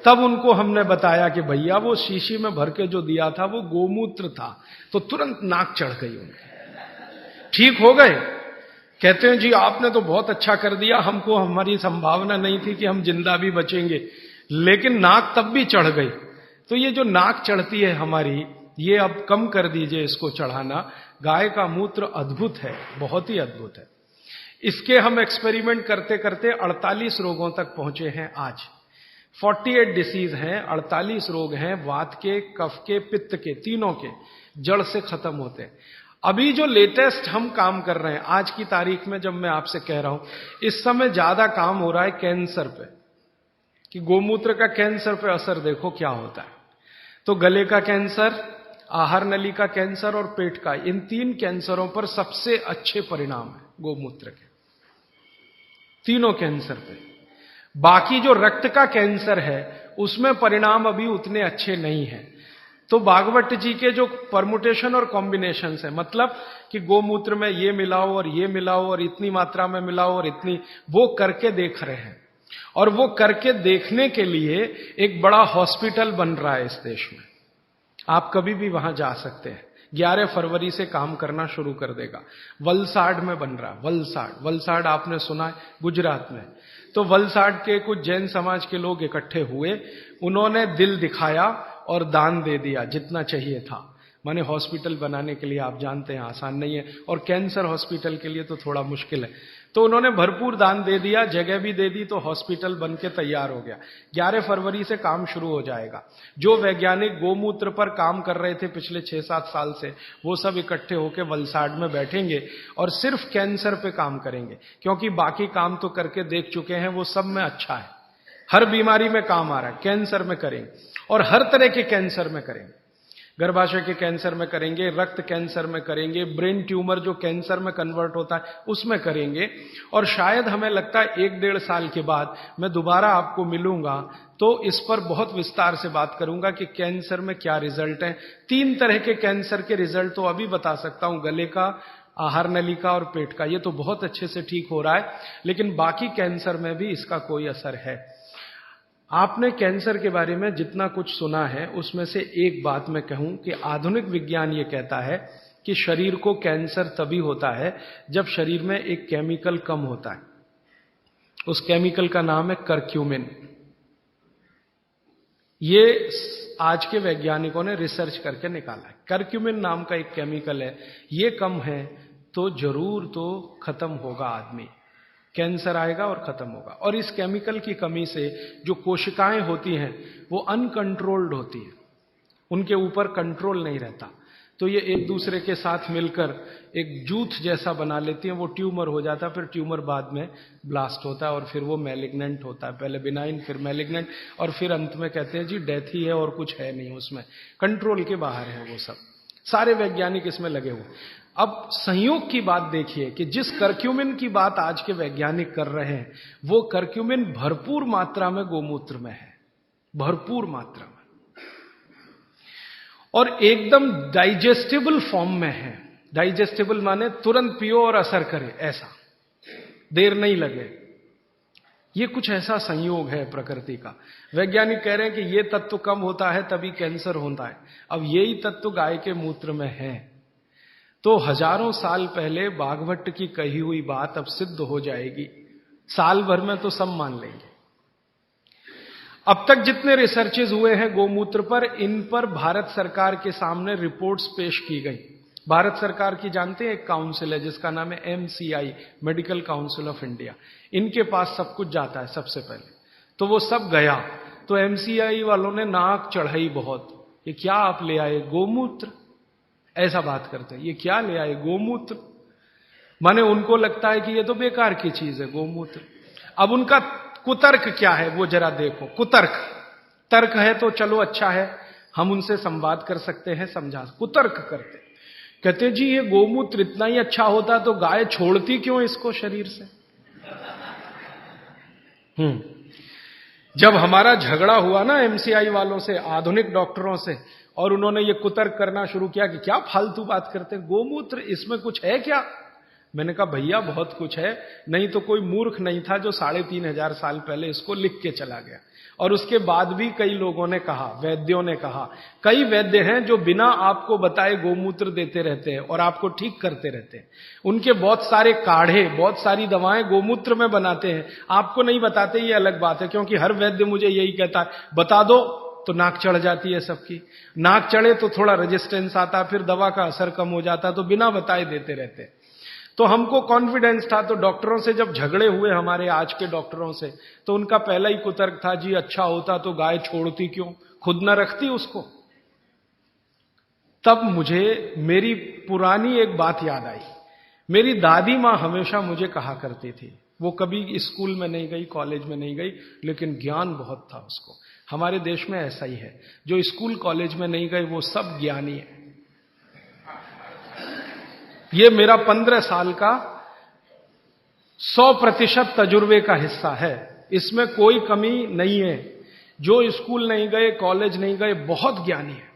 तब उनको हमने बताया कि भैया वो शीशी में भर के जो दिया था वो गोमूत्र था। तो तुरंत नाक चढ़ गई उनकी, ठीक हो गए। कहते हैं जी आपने तो बहुत अच्छा कर दिया, हमको हमारी संभावना नहीं थी कि हम जिंदा भी बचेंगे, लेकिन नाक तब भी चढ़ गई। तो ये जो नाक चढ़ती है हमारी, ये अब कम कर दीजिए इसको चढ़ाना। गाय का मूत्र अद्भुत है, बहुत ही अद्भुत है। इसके हम एक्सपेरिमेंट करते करते 48 रोगों तक पहुंचे हैं आज। 48 डिसीज हैं, 48 रोग हैं, वात के, कफ के, पित्त के, तीनों के जड़ से खत्म होते हैं। अभी जो लेटेस्ट हम काम कर रहे हैं आज की तारीख में, जब मैं आपसे कह रहा हूं, इस समय ज्यादा काम हो रहा है कैंसर पे, कि गोमूत्र का कैंसर पे असर देखो क्या होता है। तो गले का कैंसर, आहार नली का कैंसर और पेट का, इन 3 कैंसरों पर सबसे अच्छे परिणाम है गोमूत्र के, तीनों कैंसर पे। बाकी जो रक्त का कैंसर है उसमें परिणाम अभी उतने अच्छे नहीं हैं। तो भागवत जी के जो परमुटेशन और कॉम्बिनेशन है, मतलब कि गोमूत्र में ये मिलाओ और ये मिलाओ और इतनी मात्रा में मिलाओ और इतनी, वो करके देख रहे हैं। और वो करके देखने के लिए एक बड़ा हॉस्पिटल बन रहा है इस देश में, आप कभी भी वहां जा सकते हैं। 11 फरवरी से काम करना शुरू कर देगा। वलसाड में बन रहा, वलसाड आपने सुना है, गुजरात में। तो वलसाड के कुछ जैन समाज के लोग इकट्ठे हुए, उन्होंने दिल दिखाया और दान दे दिया जितना चाहिए था। माने हॉस्पिटल बनाने के लिए आप जानते हैं आसान नहीं है, और कैंसर हॉस्पिटल के लिए तो थोड़ा मुश्किल है। तो उन्होंने भरपूर दान दे दिया, जगह भी दे दी, तो हॉस्पिटल बन के तैयार हो गया। 11 फरवरी से काम शुरू हो जाएगा। जो वैज्ञानिक गोमूत्र पर काम कर रहे थे पिछले 6-7 साल से, वो सब इकट्ठे होकर वलसाड में बैठेंगे और सिर्फ कैंसर पे काम करेंगे, क्योंकि बाकी काम तो करके देख चुके हैं, वो सब में अच्छा है, हर बीमारी में काम आ रहा है। कैंसर में करेंगे, और हर तरह के कैंसर में करेंगे। गर्भाशय के कैंसर में करेंगे, रक्त कैंसर में करेंगे, ब्रेन ट्यूमर जो कैंसर में कन्वर्ट होता है उसमें करेंगे। और शायद हमें लगता है 1-1.5 साल के बाद मैं दोबारा आपको मिलूंगा तो इस पर बहुत विस्तार से बात करूंगा कि कैंसर में क्या रिजल्ट है। 3 तरह के कैंसर के रिजल्ट तो अभी बता सकता हूं, गले का, आहार नली का और पेट का। ये तो बहुत अच्छे से ठीक हो रहा है, लेकिन बाकी कैंसर में भी इसका कोई असर है। आपने कैंसर के बारे में जितना कुछ सुना है उसमें से एक बात मैं कहूं कि आधुनिक विज्ञान ये कहता है कि शरीर को कैंसर तभी होता है जब शरीर में एक केमिकल कम होता है। उस केमिकल का नाम है करक्यूमिन। ये आज के वैज्ञानिकों ने रिसर्च करके निकाला है। करक्यूमिन नाम का एक केमिकल है, ये कम है तो जरूर तो खत्म होगा आदमी, कैंसर आएगा और खत्म होगा। और इस केमिकल की कमी से जो कोशिकाएं होती हैं वो अनकंट्रोल्ड होती हैं, उनके ऊपर कंट्रोल नहीं रहता, तो ये एक दूसरे के साथ मिलकर एक जूथ जैसा बना लेती हैं। वो ट्यूमर हो जाता है, फिर ट्यूमर बाद में ब्लास्ट होता है और फिर वो मैलिग्नेंट होता है, पहले बिनाइन फिर मैलिग्नेंट, और फिर अंत में कहते हैं जी डेथ ही है और कुछ है नहीं उसमें, कंट्रोल के बाहर है वो सब। सारे वैज्ञानिक इसमें लगे हुए। अब संयोग की बात देखिए कि जिस करक्यूमिन की बात आज के वैज्ञानिक कर रहे हैं, वो करक्यूमिन भरपूर मात्रा में गोमूत्र में है, भरपूर मात्रा में, और एकदम डाइजेस्टेबल फॉर्म में है। डाइजेस्टेबल माने तुरंत पियो और असर करे, ऐसा देर नहीं लगे। ये कुछ ऐसा संयोग है प्रकृति का। वैज्ञानिक कह रहे हैं कि ये तत्व कम होता है तभी कैंसर होता है। अब यही तत्व गाय के मूत्र में है, तो हजारों साल पहले बाघभट्ट की कही हुई बात अब सिद्ध हो जाएगी, साल भर में तो सब मान लेंगे। अब तक जितने रिसर्चेज हुए हैं गोमूत्र पर, इन पर भारत सरकार के सामने रिपोर्ट्स पेश की गई। भारत सरकार की जानते हैं एक काउंसिल है जिसका नाम है MCI, medical council of India. इनके पास सब कुछ जाता है सबसे पहले, तो वो सब गया। तो MCI वालों ने नाक चढ़ाई बहुत, ये क्या आप ले आए गोमूत्र, ऐसा बात करते हैं, ये क्या ले आए गोमूत्र। माने उनको लगता है कि ये तो बेकार की चीज है गोमूत्र। अब उनका कुतर्क क्या है वो जरा देखो। कुतर्क, तर्क है तो चलो अच्छा है, हम उनसे संवाद कर सकते हैं, समझा। कुतर्क करते, कहते जी ये गोमूत्र इतना ही अच्छा होता तो गाय छोड़ती क्यों इसको शरीर से। जब हमारा झगड़ा हुआ ना MCI वालों से, आधुनिक डॉक्टरों से, और उन्होंने ये कुतर्क करना शुरू किया कि क्या फालतू बात करते, गोमूत्र इसमें कुछ है क्या। मैंने कहा भैया बहुत कुछ है, नहीं तो कोई मूर्ख नहीं था जो 3500 साल पहले इसको लिख के चला गया। और उसके बाद भी कई लोगों ने कहा, वैद्यों ने कहा, कई वैद्य हैं जो बिना आपको बताए गोमूत्र देते रहते हैं और आपको ठीक करते रहते हैं। उनके बहुत सारे काढ़े, बहुत सारी दवाएं गोमूत्र में बनाते हैं, आपको नहीं बताते, ये अलग बात है। क्योंकि हर वैद्य मुझे यही कहता है, बता दो तो नाक चढ़ जाती है सबकी, नाक चढ़े तो थोड़ा रेजिस्टेंस आता, फिर दवा का असर कम हो जाता, तो बिना बताए देते रहते हैं। तो हमको कॉन्फिडेंस था, तो डॉक्टरों से जब झगड़े हुए हमारे आज के डॉक्टरों से, तो उनका पहला ही कुतर्क था, जी अच्छा होता तो गाय छोड़ती क्यों, खुद न रखती उसको। तब मुझे मेरी पुरानी एक बात याद आई। मेरी दादी मां हमेशा मुझे कहा करती थी, वो कभी स्कूल में नहीं गई, कॉलेज में नहीं गई, लेकिन ज्ञान बहुत था उसको। हमारे देश में ऐसा ही है, जो स्कूल कॉलेज में नहीं गए वो सब ज्ञानी है। ये मेरा 15 साल का 100% तजुर्बे का हिस्सा है, इसमें कोई कमी नहीं है। जो स्कूल नहीं गए, कॉलेज नहीं गए, बहुत ज्ञानी है,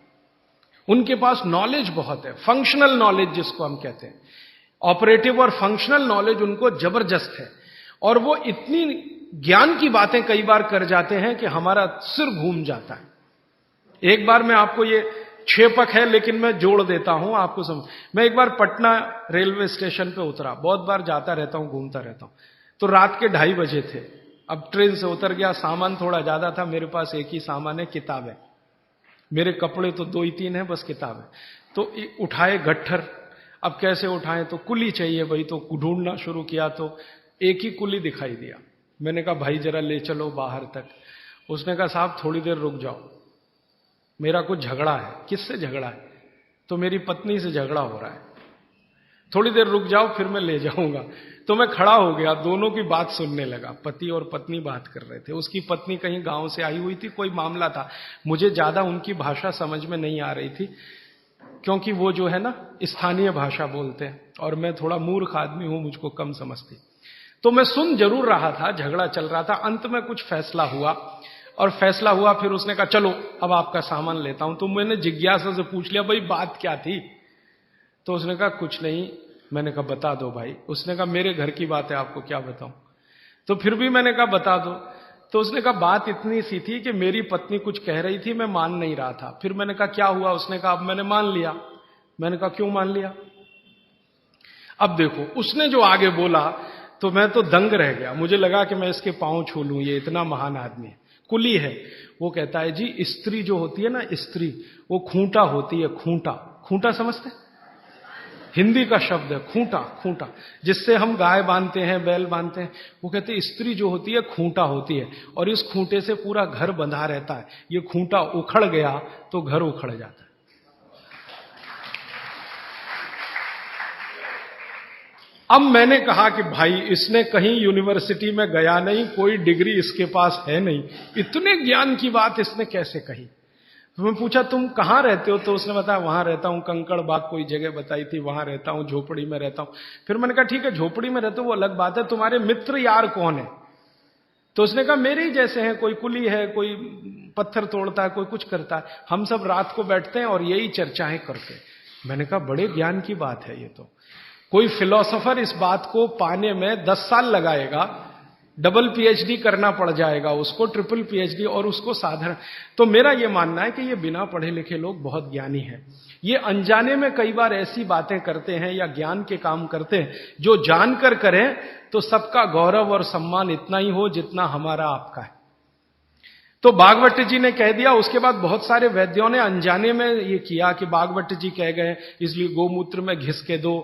उनके पास नॉलेज बहुत है, फंक्शनल नॉलेज जिसको हम कहते हैं, ऑपरेटिव और फंक्शनल नॉलेज उनको जबरदस्त है। और वो इतनी ज्ञान की बातें कई बार कर जाते हैं कि हमारा सिर घूम जाता है। एक बार मैं आपको ये क्षेपक है लेकिन मैं जोड़ देता हूं आपको समझ। मैं एक बार पटना रेलवे स्टेशन पे उतरा, बहुत बार जाता रहता हूं, घूमता रहता हूं। तो रात के 2:30 बजे थे, अब ट्रेन से उतर गया, सामान थोड़ा ज्यादा था, मेरे पास एक ही सामान है, किताब है। मेरे कपड़े तो 2 ही 3 है, बस किताब है। तो उठाए गट्ठर, अब कैसे उठाएं, तो कुली चाहिए भाई, तो ढूंढना शुरू किया तो एक ही कुली दिखाई दिया। मैंने कहा भाई जरा ले चलो बाहर तक। उसने कहा साहब थोड़ी देर रुक जाओ, मेरा कुछ झगड़ा है। किससे झगड़ा है? तो मेरी पत्नी से झगड़ा हो रहा है, थोड़ी देर रुक जाओ फिर मैं ले जाऊंगा। तो मैं खड़ा हो गया, दोनों की बात सुनने लगा। पति और पत्नी बात कर रहे थे, उसकी पत्नी कहीं गांव से आई हुई थी, कोई मामला था, मुझे ज्यादा उनकी भाषा समझ में नहीं आ रही थी, क्योंकि वो जो है ना स्थानीय भाषा बोलते हैं और मैं थोड़ा मूर्ख आदमी हूं, मुझको कम समझती। तो मैं सुन जरूर रहा था, झगड़ा चल रहा था। अंत में कुछ फैसला हुआ, और फैसला हुआ, फिर उसने कहा चलो अब आपका सामान लेता हूं। तो मैंने जिज्ञासा से पूछ लिया भाई बात क्या थी? तो उसने कहा कुछ नहीं। मैंने कहा बता दो भाई। उसने कहा मेरे घर की बात है, आपको क्या बताऊं। तो फिर भी मैंने कहा बता दो। तो उसने कहा बात इतनी सी थी कि मेरी पत्नी कुछ कह रही थी, मैं मान नहीं रहा था। फिर मैंने कहा क्या हुआ? उसने कहा अब मैंने मान लिया। मैंने कहा क्यों मान लिया? अब देखो उसने जो आगे बोला तो मैं तो दंग रह गया, मुझे लगा कि मैं इसके पांव छू लूं, ये इतना महान आदमी है, कुली है। वो कहता है जी स्त्री जो होती है ना, स्त्री वो खूंटा होती है, खूंटा। खूंटा समझते? हिंदी का शब्द है खूंटा, खूंटा जिससे हम गाय बांधते हैं, बैल बांधते हैं। वो कहते हैं स्त्री जो होती है खूंटा होती है, और इस खूंटे से पूरा घर बंधा रहता है। ये खूंटा उखड़ गया तो घर उखड़ जाता है। अब मैंने कहा कि भाई इसने कहीं यूनिवर्सिटी में गया नहीं, कोई डिग्री इसके पास है नहीं, इतने ज्ञान की बात इसने कैसे कही? तो मैं पूछा तुम कहां रहते हो? तो उसने बताया वहां रहता हूं, कंकड़ बाग कोई जगह बताई थी, वहां रहता हूं, झोपड़ी में रहता हूं। फिर मैंने कहा ठीक है झोपड़ी में रहते हो वो अलग बात है, तुम्हारे मित्र यार कौन है? तो उसने कहा मेरे ही जैसे हैं, कोई कुली है, कोई पत्थर तोड़ता है, कोई कुछ करता है, हम सब रात को बैठते हैं और यही चर्चाएं करते हैं। मैंने कहा बड़े ज्ञान की बात है ये तो। कोई फिलोसोफर इस बात को पाने में 10 साल लगाएगा, डबल पीएचडी करना पड़ जाएगा उसको, ट्रिपल पीएचडी, और उसको साधारण। तो मेरा यह मानना है कि ये बिना पढ़े लिखे लोग बहुत ज्ञानी हैं। ये अनजाने में कई बार ऐसी बातें करते हैं या ज्ञान के काम करते हैं जो जानकर करें तो सबका गौरव और सम्मान इतना ही हो जितना हमारा आपका है। तो बागवट जी ने कह दिया। उसके बाद बहुत सारे वैद्यों ने अनजाने में ये किया कि बागवट जी कह गए इसलिए गोमूत्र में घिस के दो,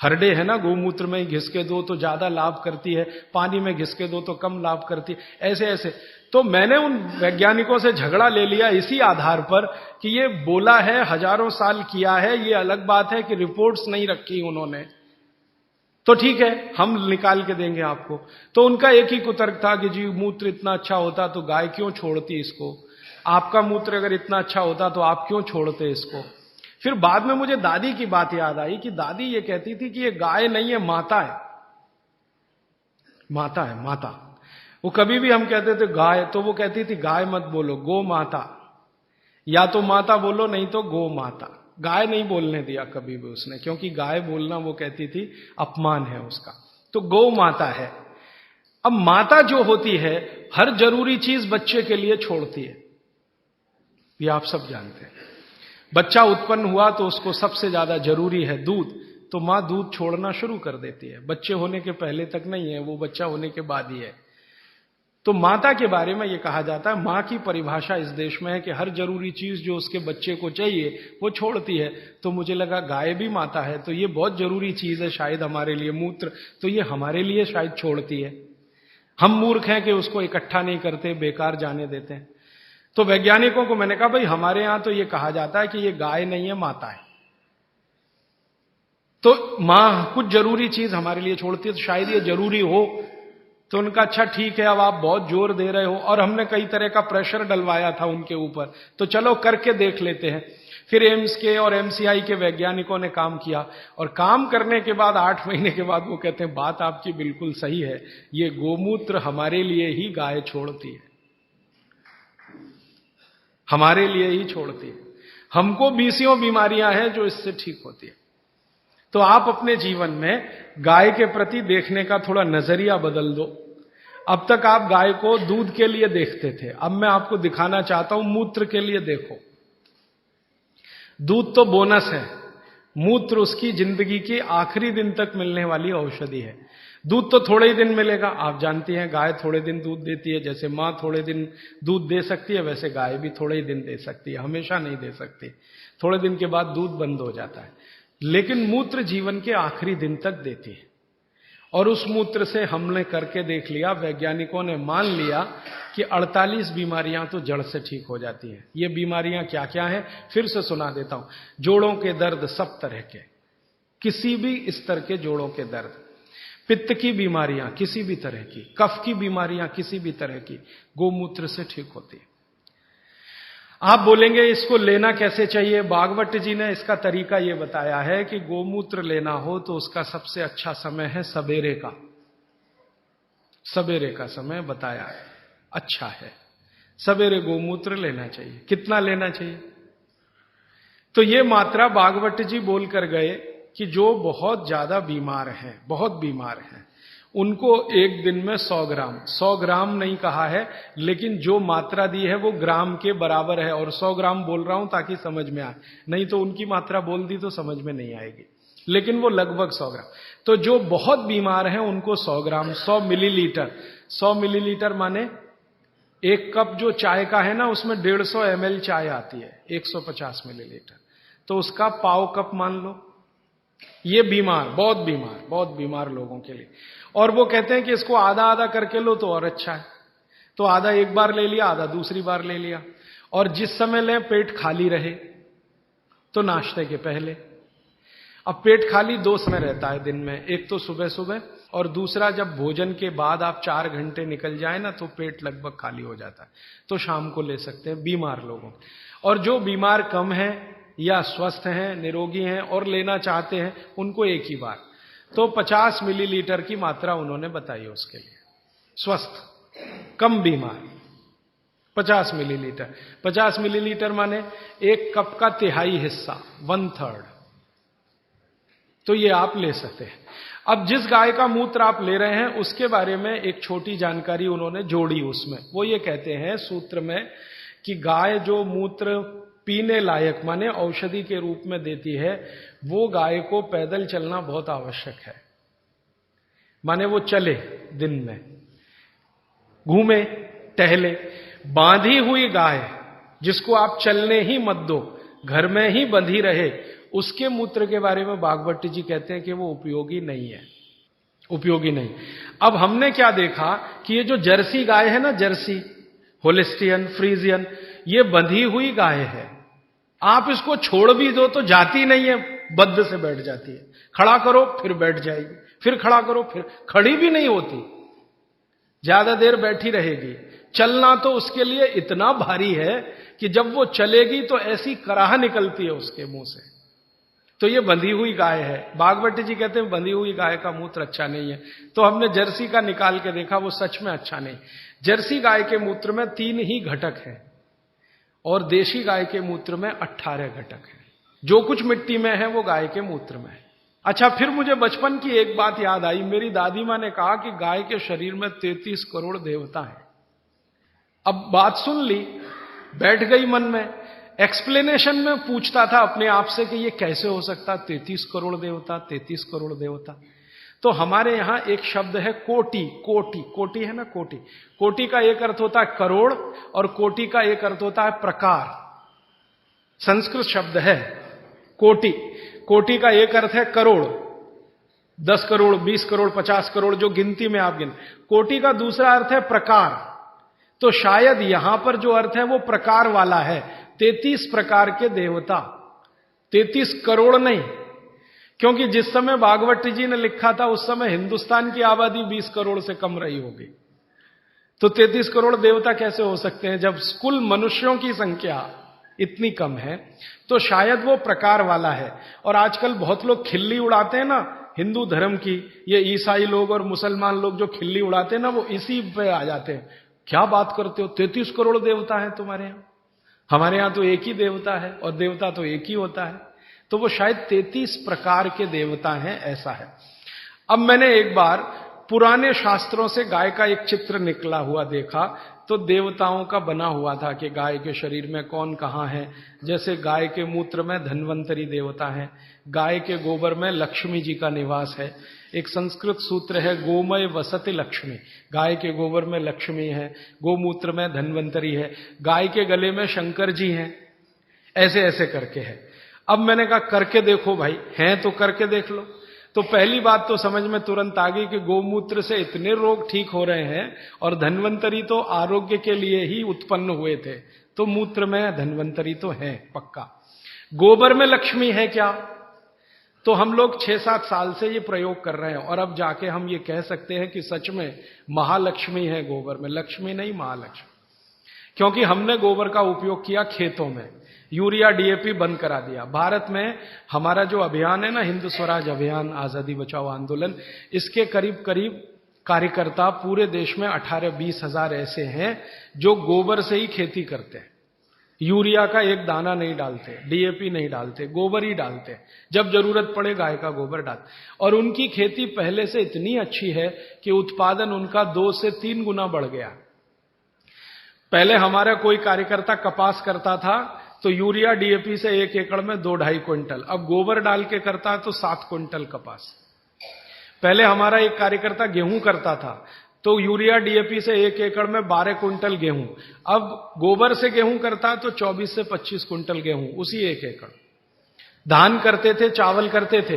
हरडे है ना, गोमूत्र में घिस के दो तो ज्यादा लाभ करती है, पानी में घिस के दो तो कम लाभ करती है, ऐसे ऐसे। तो मैंने उन वैज्ञानिकों से झगड़ा ले लिया इसी आधार पर कि ये बोला है, हजारों साल किया है, ये अलग बात है कि रिपोर्ट्स नहीं रखी उन्होंने, तो ठीक है हम निकाल के देंगे आपको। तो उनका एक ही कुतर्क था कि जी मूत्र इतना अच्छा होता तो गाय क्यों छोड़ती इसको, आपका मूत्र अगर इतना अच्छा होता तो आप क्यों छोड़ते इसको। फिर बाद में मुझे दादी की बात याद आई कि दादी ये कहती थी कि ये गाय नहीं है, माता है, माता है, माता। वो कभी भी हम कहते थे गाय तो वो कहती थी गाय मत बोलो, गो माता, या तो माता बोलो नहीं तो गो माता। गाय नहीं बोलने दिया कभी भी उसने, क्योंकि गाय बोलना वो कहती थी अपमान है उसका। तो गौ माता है। अब माता जो होती है हर जरूरी चीज बच्चे के लिए छोड़ती है, ये आप सब जानते हैं। बच्चा उत्पन्न हुआ तो उसको सबसे ज्यादा जरूरी है दूध, तो मां दूध छोड़ना शुरू कर देती है। बच्चे होने के पहले तक नहीं है, वो बच्चा होने के बाद ही है। तो माता के बारे में यह कहा जाता है, मां की परिभाषा इस देश में है कि हर जरूरी चीज जो उसके बच्चे को चाहिए वो छोड़ती है। तो मुझे लगा गाय भी माता है तो ये बहुत जरूरी चीज है शायद हमारे लिए, मूत्र, तो ये हमारे लिए शायद छोड़ती है। हम मूर्ख हैं कि उसको इकट्ठा नहीं करते, बेकार जाने देते हैं। तो वैज्ञानिकों को मैंने कहा भाई हमारे यहां तो ये कहा जाता है कि ये गाय नहीं है, माता है। तो मां कुछ जरूरी चीज हमारे लिए छोड़ती है तो शायद ये जरूरी हो। तो उनका अच्छा ठीक है, अब आप बहुत जोर दे रहे हो, और हमने कई तरह का प्रेशर डलवाया था उनके ऊपर, तो चलो करके देख लेते हैं। फिर एम्स के और एमसीआई के वैज्ञानिकों ने काम किया, और काम करने के बाद 8 महीने के बाद वो कहते हैं बात आपकी बिल्कुल सही है, ये गोमूत्र हमारे लिए ही गाय छोड़ती है, हमारे लिए ही छोड़ती है। हमको बीसियों बीमारियां हैं जो इससे ठीक होती है। तो आप अपने जीवन में गाय के प्रति देखने का थोड़ा नजरिया बदल दो। अब तक आप गाय को दूध के लिए देखते थे, अब मैं आपको दिखाना चाहता हूं मूत्र के लिए देखो। दूध तो बोनस है, मूत्र उसकी जिंदगी के आखिरी दिन तक मिलने वाली औषधि है। दूध तो थोड़े ही दिन मिलेगा, आप जानती हैं गाय थोड़े दिन दूध देती है, जैसे मां थोड़े दिन दूध दे सकती है वैसे गाय भी थोड़े ही दिन दे सकती है, हमेशा नहीं दे सकती। थोड़े दिन के बाद दूध बंद हो जाता है, लेकिन मूत्र जीवन के आखिरी दिन तक देती है। और उस मूत्र से हमने करके देख लिया, वैज्ञानिकों ने मान लिया कि 48 बीमारियां तो जड़ से ठीक हो जाती हैं। ये बीमारियां क्या क्या हैं फिर से सुना देता हूं। जोड़ों के दर्द सब तरह के, किसी भी स्तर के जोड़ों के दर्द, पित्त की बीमारियां किसी भी तरह की, कफ की बीमारियां किसी भी तरह की, गोमूत्र से ठीक होती है। आप बोलेंगे इसको लेना कैसे चाहिए? बागवट जी ने इसका तरीका यह बताया है कि गोमूत्र लेना हो तो उसका सबसे अच्छा समय है सवेरे का। सवेरे का समय बताया है, अच्छा है, सवेरे गोमूत्र लेना चाहिए। कितना लेना चाहिए? तो ये मात्रा बागवट जी बोलकर गए कि जो बहुत ज्यादा बीमार हैं, बहुत बीमार हैं, उनको एक दिन में 100 ग्राम नहीं कहा है, लेकिन जो मात्रा दी है वो ग्राम के बराबर है। और 100 ग्राम बोल रहा हूं ताकि समझ में आए, नहीं तो उनकी मात्रा बोल दी तो समझ में नहीं आएगी, लेकिन वो लगभग 100 ग्राम। तो जो बहुत बीमार हैं उनको 100 ग्राम, 100 मिलीलीटर। 100 मिलीलीटर माने एक कप जो चाय का है ना उसमें 150 ml चाय आती है, 150 मिलीलीटर, तो उसका पाव कप मान लो। ये बीमार, बहुत बीमार लोगों के लिए। और वो कहते हैं कि इसको आधा आधा करके लो तो और अच्छा है। तो आधा एक बार ले लिया, आधा दूसरी बार ले लिया। और जिस समय लें पेट खाली रहे, तो नाश्ते के पहले। अब पेट खाली 2 समय रहता है दिन में, एक तो सुबह सुबह, और दूसरा जब भोजन के बाद आप 4 घंटे निकल जाए ना तो पेट लगभग खाली हो जाता है, तो शाम को ले सकते हैं बीमार लोगों। और जो बीमार कम है या स्वस्थ हैं, निरोगी हैं और लेना चाहते हैं, उनको एक ही बार। तो 50 मिलीलीटर की मात्रा उन्होंने बताई उसके लिए। स्वस्थ, कम बीमार 50 मिलीलीटर। 50 मिलीलीटर माने एक कप का तिहाई हिस्सा, 1/3। तो ये आप ले सकते हैं। अब जिस गाय का मूत्र आप ले रहे हैं उसके बारे में एक छोटी जानकारी उन्होंने जोड़ी उसमें। वो ये कहते हैं सूत्र में कि गाय जो मूत्र पीने लायक माने औषधि के रूप में देती है, वो गाय को पैदल चलना बहुत आवश्यक है। माने वो चले, दिन में घूमे टहले। बांधी हुई गाय जिसको आप चलने ही मत दो, घर में ही बंधी रहे, उसके मूत्र के बारे में बागवती जी कहते हैं कि वो उपयोगी नहीं है, उपयोगी नहीं। अब हमने क्या देखा कि ये जो जर्सी गाय है ना, जर्सी, होलिस्टियन, फ्रीजियन, ये बंधी हुई गाय है। आप इसको छोड़ भी दो तो जाती नहीं है, बद्ध से बैठ जाती है। खड़ा करो फिर बैठ जाएगी, फिर खड़ा करो फिर, खड़ी भी नहीं होती, ज्यादा देर बैठी रहेगी। चलना तो उसके लिए इतना भारी है कि जब वो चलेगी तो ऐसी कराह निकलती है उसके मुंह से। तो ये बंधी हुई गाय है। बागवती जी कहते हैं बंधी हुई गाय का मूत्र अच्छा नहीं है। तो हमने जर्सी का निकाल के देखा, वो सच में अच्छा नहीं। जर्सी गाय के मूत्र में 3 ही घटक है और देशी गाय के मूत्र में 18 घटक है। जो कुछ मिट्टी में है वो गाय के मूत्र में है। अच्छा, फिर मुझे बचपन की एक बात याद आई। मेरी दादी मां ने कहा कि गाय के शरीर में 33 करोड़ देवता हैं। अब बात सुन ली, बैठ गई मन में। एक्सप्लेनेशन में पूछता था अपने आप से कि ये कैसे हो सकता, 33 करोड़ देवता, 33 करोड़ देवता। तो हमारे यहां एक शब्द है कोटि। कोटि, कोटि है ना, कोटि। कोटि का एक अर्थ होता है करोड़ और कोटि का एक अर्थ होता है प्रकार। संस्कृत शब्द है कोटि। कोटि का एक अर्थ है करोड़, 10 करोड़, 20 करोड़, 50 करोड़, जो गिनती में आप गिन। कोटि का दूसरा अर्थ है प्रकार। तो शायद यहां पर जो अर्थ है वो प्रकार वाला है। 33 प्रकार के देवता, 33 करोड़ नहीं, क्योंकि जिस समय भागवत जी ने लिखा था उस समय हिंदुस्तान की आबादी 20 करोड़ से कम रही होगी। तो 33 करोड़ देवता कैसे हो सकते हैं जब कुल मनुष्यों की संख्या इतनी कम है। तो शायद वो प्रकार वाला है। और आजकल बहुत लोग खिल्ली उड़ाते हैं ना हिंदू धर्म की, ये ईसाई लोग और मुसलमान लोग जो खिल्ली उड़ाते हैं ना, वो इसी पे आ जाते हैं। क्या बात करते हो, 33 करोड़ देवता हैं तुम्हारे यहां? हमारे यहां तो एक ही देवता है और देवता तो एक ही होता है। तो वो शायद 33 प्रकार के देवता हैं, ऐसा है। अब मैंने एक बार पुराने शास्त्रों से गाय का एक चित्र निकला हुआ देखा, तो देवताओं का बना हुआ था कि गाय के शरीर में कौन कहां है। जैसे गाय के मूत्र में धन्वंतरी देवता है, गाय के गोबर में लक्ष्मी जी का निवास है। एक संस्कृत सूत्र है गोमय वसति लक्ष्मी, गाय के गोबर में लक्ष्मी है, गोमूत्र में धन्वंतरी है, गाय के गले में शंकर जी हैं। ऐसे ऐसे करके है। अब मैंने कहा करके देखो भाई, हैं तो करके देख लो। तो पहली बात तो समझ में तुरंत आ गई कि गोमूत्र से इतने रोग ठीक हो रहे हैं और धन्वंतरी तो आरोग्य के लिए ही उत्पन्न हुए थे, तो मूत्र में धन्वंतरी तो है पक्का। गोबर में लक्ष्मी है क्या? तो हम लोग 6-7 साल से ये प्रयोग कर रहे हैं और अब जाके हम ये कह सकते हैं कि सच में महालक्ष्मी है गोबर में, लक्ष्मी नहीं महालक्ष्मी। क्योंकि हमने गोबर का उपयोग किया खेतों में, यूरिया डीएपी बंद करा दिया। भारत में हमारा जो अभियान है ना, हिंद स्वराज अभियान, आजादी बचाओ आंदोलन, इसके करीब करीब कार्यकर्ता पूरे देश में 18-20 हजार ऐसे हैं जो गोबर से ही खेती करते हैं। यूरिया का एक दाना नहीं डालते, डीएपी नहीं डालते, गोबर ही डालते। जब जरूरत पड़े गाय का गोबर डालते। और उनकी खेती पहले से इतनी अच्छी है कि उत्पादन उनका 2 से 3 गुना बढ़ गया। पहले हमारा कोई कार्यकर्ता कपास करता था तो यूरिया डीएपी से 1 एकड़ में 2-2.5 क्विंटल, अब गोबर डाल के करता है तो 7 क्विंटल कपास। पहले हमारा एक कार्यकर्ता गेहूं करता था तो यूरिया डीएपी से 1 एकड़ में 12 क्विंटल गेहूं, अब गोबर से गेहूं करता है तो 24 से 25 क्विंटल गेहूं उसी 1 एकड़। धान करते थे, चावल करते थे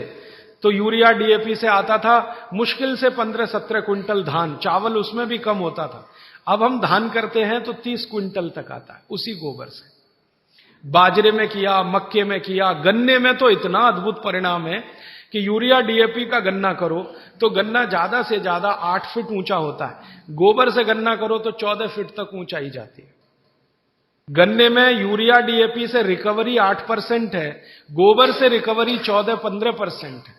तो यूरिया डीएपी से आता था मुश्किल से 15-17 क्विंटल धान, चावल उसमें भी कम होता था। अब हम धान करते हैं तो 30 क्विंटल तक आता है उसी गोबर से। बाजरे में किया, मक्के में किया, गन्ने में तो इतना अद्भुत परिणाम है कि यूरिया डीएपी का गन्ना करो तो गन्ना ज्यादा से ज्यादा 8 फीट ऊंचा होता है, गोबर से गन्ना करो तो 14 फीट तक ऊंचाई जाती है। गन्ने में यूरिया डीएपी से रिकवरी 8% है, गोबर से रिकवरी 14-15% है।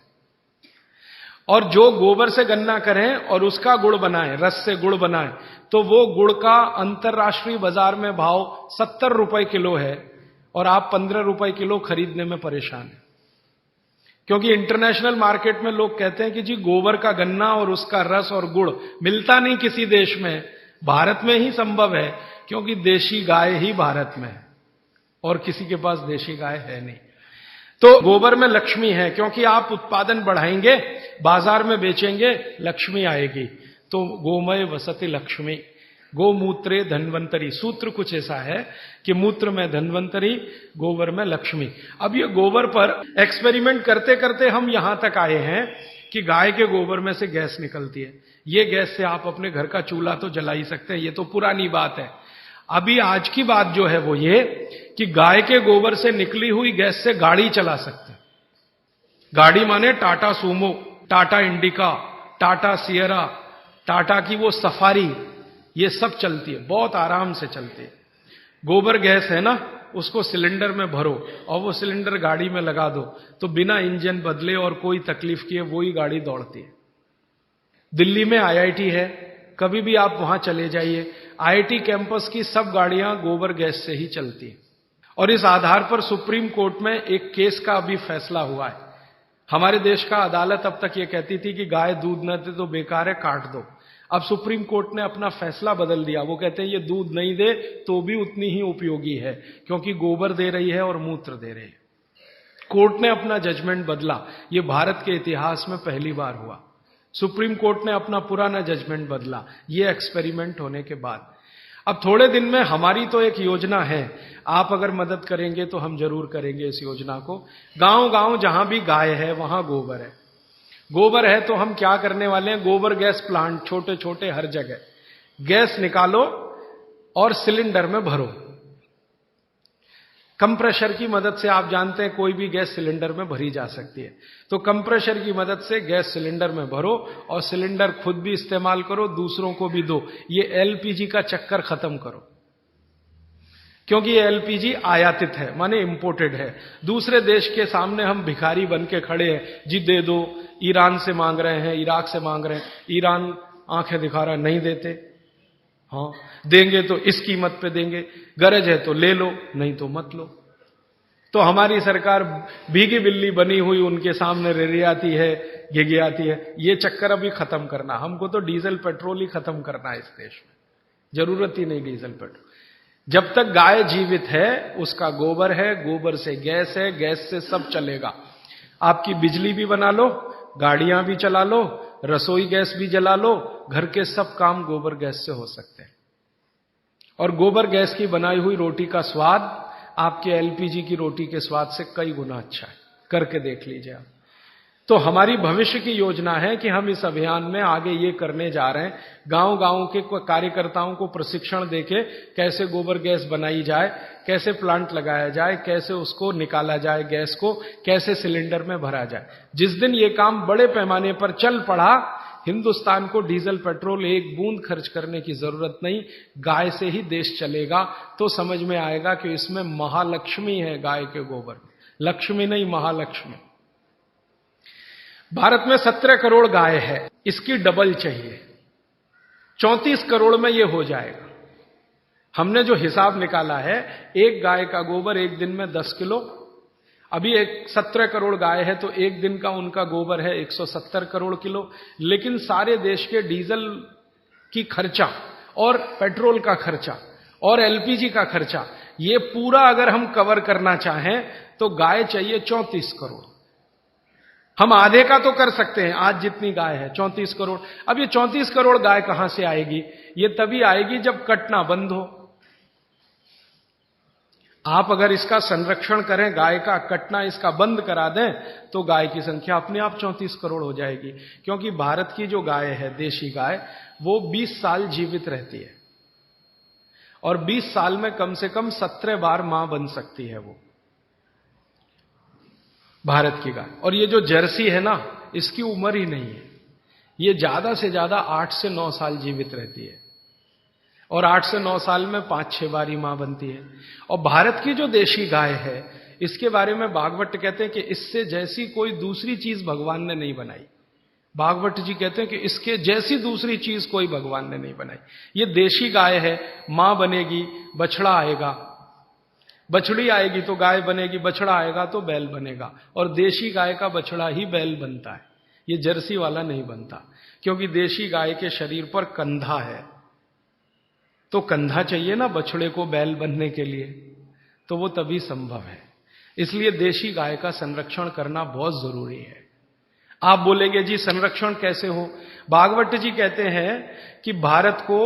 और जो गोबर से गन्ना करें और उसका गुड़ बनाएं, रस से गुड़ बनाएं, तो वो गुड़ का अंतरराष्ट्रीय बाजार में भाव 70 रुपए किलो है और आप 15 रुपए किलो खरीदने में परेशान हैं। क्योंकि इंटरनेशनल मार्केट में लोग कहते हैं कि जी गोबर का गन्ना और उसका रस और गुड़ मिलता नहीं किसी देश में, भारत में ही संभव है, क्योंकि देशी गाय ही भारत में है और किसी के पास देशी गाय है नहीं। तो गोबर में लक्ष्मी है, क्योंकि आप उत्पादन बढ़ाएंगे, बाजार में बेचेंगे, लक्ष्मी आएगी। तो गोमय वसति लक्ष्मी, गोमूत्रे धन्वंतरी, सूत्र कुछ ऐसा है कि मूत्र में धन्वंतरी, गोबर में लक्ष्मी। अब ये गोबर पर एक्सपेरिमेंट करते करते हम यहां तक आए हैं कि गाय के गोबर में से गैस निकलती है। ये गैस से आप अपने घर का चूल्हा तो जला ही सकते हैं, ये तो पुरानी बात है। अभी आज की बात जो है वो ये कि गाय के गोबर से निकली हुई गैस से गाड़ी चला सकते हैं। गाड़ी माने Tata Sumo, Tata indica, Tata Sierra, Tata की वो सफारी, ये सब चलती है, बहुत आराम से चलती है। गोबर गैस है ना, उसको सिलेंडर में भरो और वो सिलेंडर गाड़ी में लगा दो, तो बिना इंजन बदले और कोई तकलीफ किए वो ही गाड़ी दौड़ती है। दिल्ली में आईआईटी है, कभी भी आप वहां चले जाइए, आईआईटी कैंपस की सब गाड़ियां गोबर गैस से ही चलती हैं। और इस आधार पर सुप्रीम कोर्ट में एक केस का अभी फैसला हुआ है। हमारे देश का अदालत अब तक ये कहती थी कि गाय दूध न दे तो बेकार है, काट दो। अब सुप्रीम कोर्ट ने अपना फैसला बदल दिया, वो कहते हैं ये दूध नहीं दे तो भी उतनी ही उपयोगी है, क्योंकि गोबर दे रही है और मूत्र दे रही है। कोर्ट ने अपना जजमेंट बदला, ये भारत के इतिहास में पहली बार हुआ। सुप्रीम कोर्ट ने अपना पुराना जजमेंट बदला, ये एक्सपेरिमेंट होने के बाद। अब थोड़े दिन में हमारी तो एक योजना है, आप अगर मदद करेंगे तो हम जरूर करेंगे इस योजना को। गांव गांव जहां भी गाय है वहां गोबर है। गोबर है तो हम क्या करने वाले हैं, गोबर गैस प्लांट छोटे छोटे हर जगह, गैस निकालो और सिलेंडर में भरो। कंप्रेशर की मदद से, आप जानते हैं कोई भी गैस सिलेंडर में भरी जा सकती है, तो कंप्रेशर की मदद से गैस सिलेंडर में भरो और सिलेंडर खुद भी इस्तेमाल करो, दूसरों को भी दो। ये एलपीजी का चक्कर खत्म करो, क्योंकि ये एलपीजी आयातित है, माने इंपोर्टेड है। दूसरे देश के सामने हम भिखारी बन के खड़े हैं, जी दे दो। ईरान से मांग रहे हैं, इराक से मांग रहे हैं, ईरान आंखें दिखा रहा नहीं देते। हाँ, देंगे तो इस कीमत पे देंगे, गरज है तो ले लो, नहीं तो मत लो। तो हमारी सरकार भीगी बिल्ली बनी हुई उनके सामने रेरियाती है, गिगियाती है। ये चक्कर अभी खत्म करना, हमको तो डीजल पेट्रोल ही खत्म करना है इस देश में, जरूरत ही नहीं डीजल पेट्रोल। जब तक गाय जीवित है, उसका गोबर है, गोबर से गैस है, गैस से सब चलेगा। आपकी बिजली भी बना लो, गाड़ियां भी चला लो, रसोई गैस भी जला लो, घर के सब काम गोबर गैस से हो सकते हैं। और गोबर गैस की बनाई हुई रोटी का स्वाद आपके एलपीजी की रोटी के स्वाद से कई गुना अच्छा है, करके देख लीजिए आप। तो हमारी भविष्य की योजना है कि हम इस अभियान में आगे ये करने जा रहे हैं, गांव गांव के कार्यकर्ताओं को प्रशिक्षण देके कैसे गोबर गैस बनाई जाए, कैसे प्लांट लगाया जाए, कैसे उसको निकाला जाए, गैस को कैसे सिलेंडर में भरा जाए। जिस दिन ये काम बड़े पैमाने पर चल पड़ा, हिंदुस्तान को डीजल पेट्रोल एक बूंद खर्च करने की जरूरत नहीं, गाय से ही देश चलेगा। तो समझ में आएगा कि इसमें महालक्ष्मी है गाय के गोबर, लक्ष्मी नहीं महालक्ष्मी। भारत में 17 करोड़ गाय है, इसकी डबल चाहिए, 34 करोड़ में यह हो जाएगा। हमने जो हिसाब निकाला है, एक गाय का गोबर एक दिन में 10 किलो। अभी 17 करोड़ गाय है तो एक दिन का उनका गोबर है 170 करोड़ किलो। लेकिन सारे देश के डीजल की खर्चा और पेट्रोल का खर्चा और एलपीजी का खर्चा, ये पूरा अगर हम कवर करना चाहें तो गाय चाहिए 34 करोड़। हम आधे का तो कर सकते हैं, आज जितनी गाय है 34 करोड़। अब ये 34 करोड़ गाय कहां से आएगी? ये तभी आएगी जब कटना बंद हो। आप अगर इसका संरक्षण करें, गाय का कटना इसका बंद करा दें, तो गाय की संख्या अपने आप 34 करोड़ हो जाएगी। क्योंकि भारत की जो गाय है, देशी गाय, वो 20 साल जीवित रहती है और 20 साल में कम से कम 17 बार मां बन सकती है वो भारत की गाय। और ये जो जर्सी है ना, इसकी उम्र ही नहीं है, ये ज्यादा से ज्यादा 8 से 9 साल जीवित रहती है और 8 से 9 साल में 5-6 बार मां बनती है। और भारत की जो देशी गाय है, इसके बारे में भागवत कहते हैं कि इससे जैसी कोई दूसरी चीज भगवान ने नहीं बनाई। भागवत जी कहते हैं कि इसके जैसी दूसरी चीज कोई भगवान ने नहीं बनाई। ये देशी गाय है, मां बनेगी, बछड़ा आएगा, बछड़ी आएगी तो गाय बनेगी, बछड़ा आएगा तो बैल बनेगा, और देशी गाय का बछड़ा ही बैल बनता है, ये जर्सी वाला नहीं बनता, क्योंकि देशी गाय के शरीर पर कंधा है, तो कंधा चाहिए ना बछड़े को बैल बनने के लिए, तो वो तभी संभव है। इसलिए देशी गाय का संरक्षण करना बहुत जरूरी है। आप बोलेंगे जी संरक्षण कैसे हो? भागवत जी कहते हैं कि भारत को